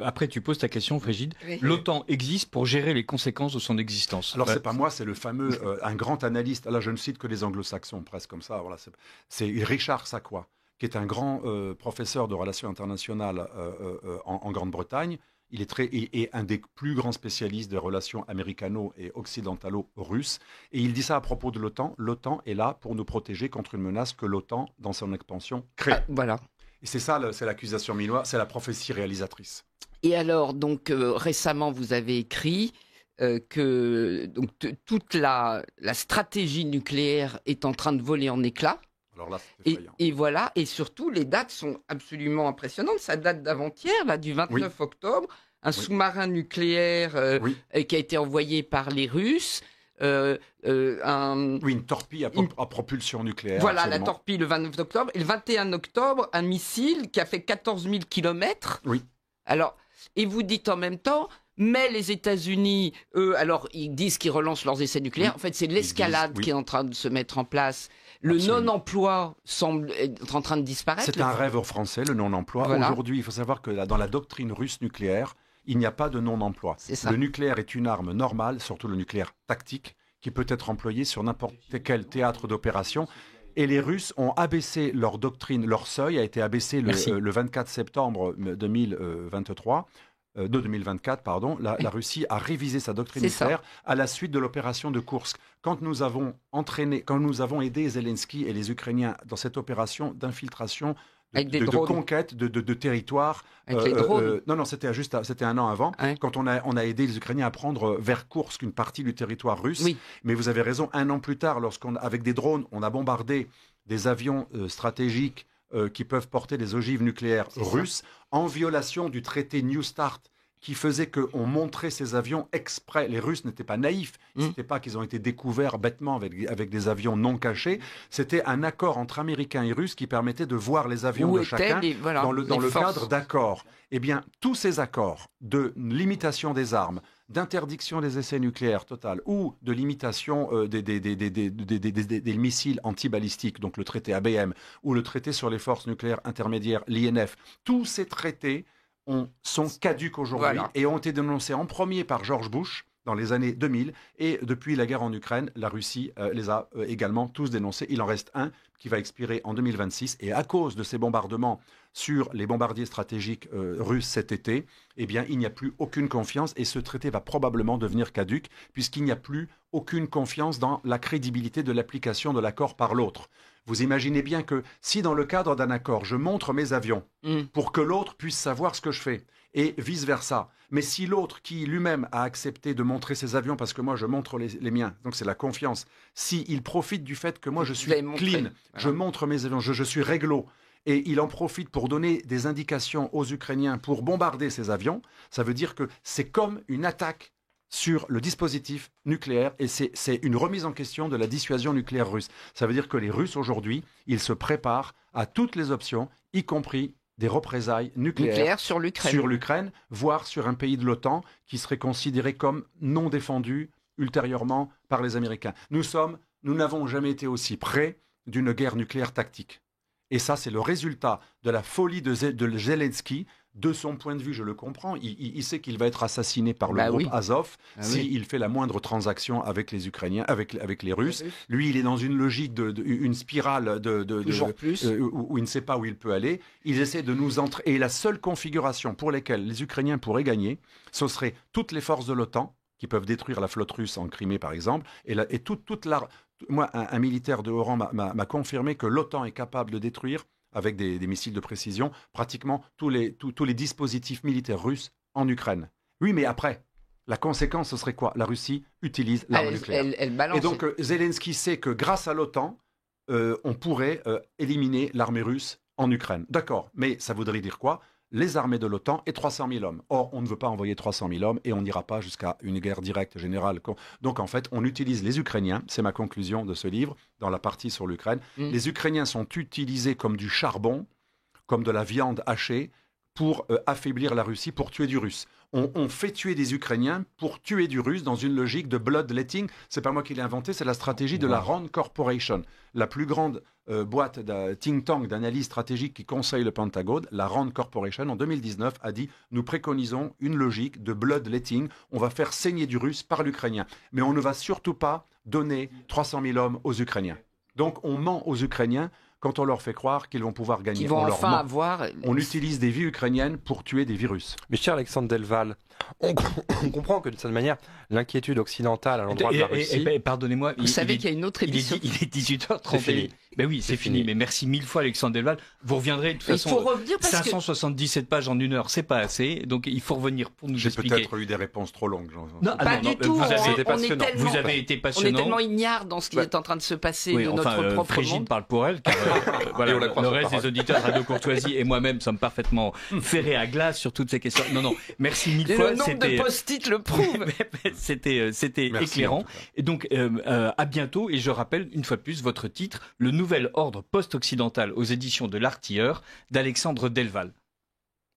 après tu poses ta question, Frigide, oui. L'OTAN existe pour gérer les conséquences de son existence. Alors c'est pas moi, c'est le fameux, un grand analyste, là je ne cite que les anglo-saxons, presque comme ça, voilà, c'est Richard Sakwa, qui est un grand professeur de relations internationales en Grande-Bretagne. Il est un des plus grands spécialistes des relations américano- et occidentalo-russes. Et il dit ça à propos de l'OTAN. L'OTAN est là pour nous protéger contre une menace que l'OTAN, dans son expansion, crée. Voilà. Et c'est ça, c'est l'accusation minoise, c'est la prophétie réalisatrice. Et alors, donc, récemment, vous avez écrit que donc, toute la stratégie nucléaire est en train de voler en éclats. Alors là, et voilà, et surtout, les dates sont absolument impressionnantes. Ça date d'avant-hier, là, du 29 octobre, un sous-marin nucléaire qui a été envoyé par les Russes. Une torpille à propulsion nucléaire. Voilà, absolument. la torpille le 29 octobre. Et le 21 octobre, un missile qui a fait 14 000 kilomètres. Oui. Alors, et vous dites en même temps... Mais les États-Unis, eux, alors ils disent qu'ils relancent leurs essais nucléaires. En fait, c'est l'escalade qui est en train de se mettre en place. Le non-emploi semble être en train de disparaître. C'est un rêve français, le non-emploi. Voilà. Aujourd'hui, il faut savoir que dans la doctrine russe nucléaire, il n'y a pas de non-emploi. Le nucléaire est une arme normale, surtout le nucléaire tactique, qui peut être employé sur n'importe quel théâtre d'opération. Et les Russes ont abaissé leur doctrine, leur seuil a été abaissé le 24 septembre 2023. De 2024, pardon, la Russie a révisé sa doctrine nucléaire à la suite de l'opération de Koursk. Quand nous avons aidé Zelensky et les Ukrainiens dans cette opération d'infiltration, de conquête de territoire. Avec les drones. Non, c'était un an avant, quand on a aidé les Ukrainiens à prendre vers Koursk une partie du territoire russe. Oui. Mais vous avez raison, un an plus tard, avec des drones, on a bombardé des avions stratégiques qui peuvent porter des ogives nucléaires russes, en violation du traité New Start, qui faisait qu'on montrait ces avions exprès. Les Russes n'étaient pas naïfs, ce n'était pas qu'ils ont été découverts bêtement avec des avions non cachés, c'était un accord entre Américains et Russes qui permettait de voir les avions de chacun dans le cadre d'accords. Eh bien, tous ces accords de limitation des armes, d'interdiction des essais nucléaires total ou de limitation des missiles antibalistiques, donc le traité ABM ou le traité sur les forces nucléaires intermédiaires, l'INF, tous ces traités sont caducs aujourd'hui et ont été dénoncés en premier par George Bush dans les années 2000 et depuis la guerre en Ukraine, la Russie les a également tous dénoncés. Il en reste un qui va expirer en 2026 et à cause de ces bombardements sur les bombardiers stratégiques russes cet été, eh bien, il n'y a plus aucune confiance et ce traité va probablement devenir caduc puisqu'il n'y a plus aucune confiance dans la crédibilité de l'application de l'accord par l'autre. Vous imaginez bien que si dans le cadre d'un accord, je montre mes avions pour que l'autre puisse savoir ce que je fais, et vice-versa. Mais si l'autre, qui lui-même a accepté de montrer ses avions parce que moi je montre les miens, donc c'est la confiance, s'il profite du fait que moi je suis clean, je montre mes avions, je suis réglo, et il en profite pour donner des indications aux Ukrainiens pour bombarder ces avions, ça veut dire que c'est comme une attaque sur le dispositif nucléaire, et c'est une remise en question de la dissuasion nucléaire russe. Ça veut dire que les Russes aujourd'hui, ils se préparent à toutes les options, y compris des représailles nucléaires sur l'Ukraine, voire sur un pays de l'OTAN qui serait considéré comme non défendu ultérieurement par les Américains. Nous n'avons jamais été aussi près d'une guerre nucléaire tactique. Et ça, c'est le résultat de la folie de Zelensky. De son point de vue, je le comprends, il sait qu'il va être assassiné par le groupe Azov s'il fait la moindre transaction avec les Ukrainiens, avec les Russes. Lui, il est dans une logique, une spirale où il ne sait pas où il peut aller. Ils essaient de nous entrer. Et la seule configuration pour laquelle les Ukrainiens pourraient gagner, ce serait toutes les forces de l'OTAN, qui peuvent détruire la flotte russe en Crimée, par exemple, et toute la... Moi, un militaire de haut rang m'a confirmé que l'OTAN est capable de détruire, avec des missiles de précision, pratiquement tous les dispositifs militaires russes en Ukraine. Oui, mais après, la conséquence, ce serait quoi? La Russie utilise l'arme nucléaire. Elle balance. Et donc, Zelensky sait que grâce à l'OTAN, on pourrait éliminer l'armée russe en Ukraine. D'accord, mais ça voudrait dire quoi? Les armées de l'OTAN et 300 000 hommes. Or, on ne veut pas envoyer 300 000 hommes et on n'ira pas jusqu'à une guerre directe générale. Donc, en fait, on utilise les Ukrainiens, c'est ma conclusion de ce livre, dans la partie sur l'Ukraine. Les Ukrainiens sont utilisés comme du charbon, comme de la viande hachée, pour affaiblir la Russie, pour tuer du Russe. On fait tuer des Ukrainiens pour tuer du Russe dans une logique de bloodletting. C'est pas moi qui l'ai inventé, c'est la stratégie de la Rand Corporation, la plus grande boîte d'un think tank d'analyse stratégique qui conseille le Pentagone. La Rand Corporation, en 2019, a dit « Nous préconisons une logique de bloodletting. On va faire saigner du Russe par l'Ukrainien. Mais on ne va surtout pas donner 300 000 hommes aux Ukrainiens. » Donc on ment aux Ukrainiens quand on leur fait croire qu'ils vont pouvoir gagner. Qu'ils vont enfin avoir... On utilise des vies ukrainiennes pour tuer des virus. Mais cher Alexandre Delval, on comprend que de cette manière, l'inquiétude occidentale à l'endroit de la Russie... Pardonnez-moi, vous savez qu'il y a une autre émission. Il est 18h31. Ben oui, c'est fini. Mais merci 1000 fois Alexandre Delval. Vous reviendrez de toute façon. Il faut revenir parce 577 pages en 1 heure, c'est pas assez. Donc il faut revenir pour nous expliquer. J'ai peut-être eu des réponses trop longues. Non, pas du tout. Vous avez été passionnant. On est tellement ignares dans ce qui est en train de se passer de notre propre Frégine monde. parle pour elle. Car, voilà, le reste des auditeurs de Radio Courtoisie et moi-même sommes parfaitement ferrés à glace sur toutes ces questions. Non, merci 1000 fois. Le nombre de post-it le prouve. C'était éclairant. Et donc à bientôt. Et je rappelle une fois de plus votre titre, Le Nouvel Ordre Post-Occidental aux éditions de l'Artilleur d'Alexandre Delval.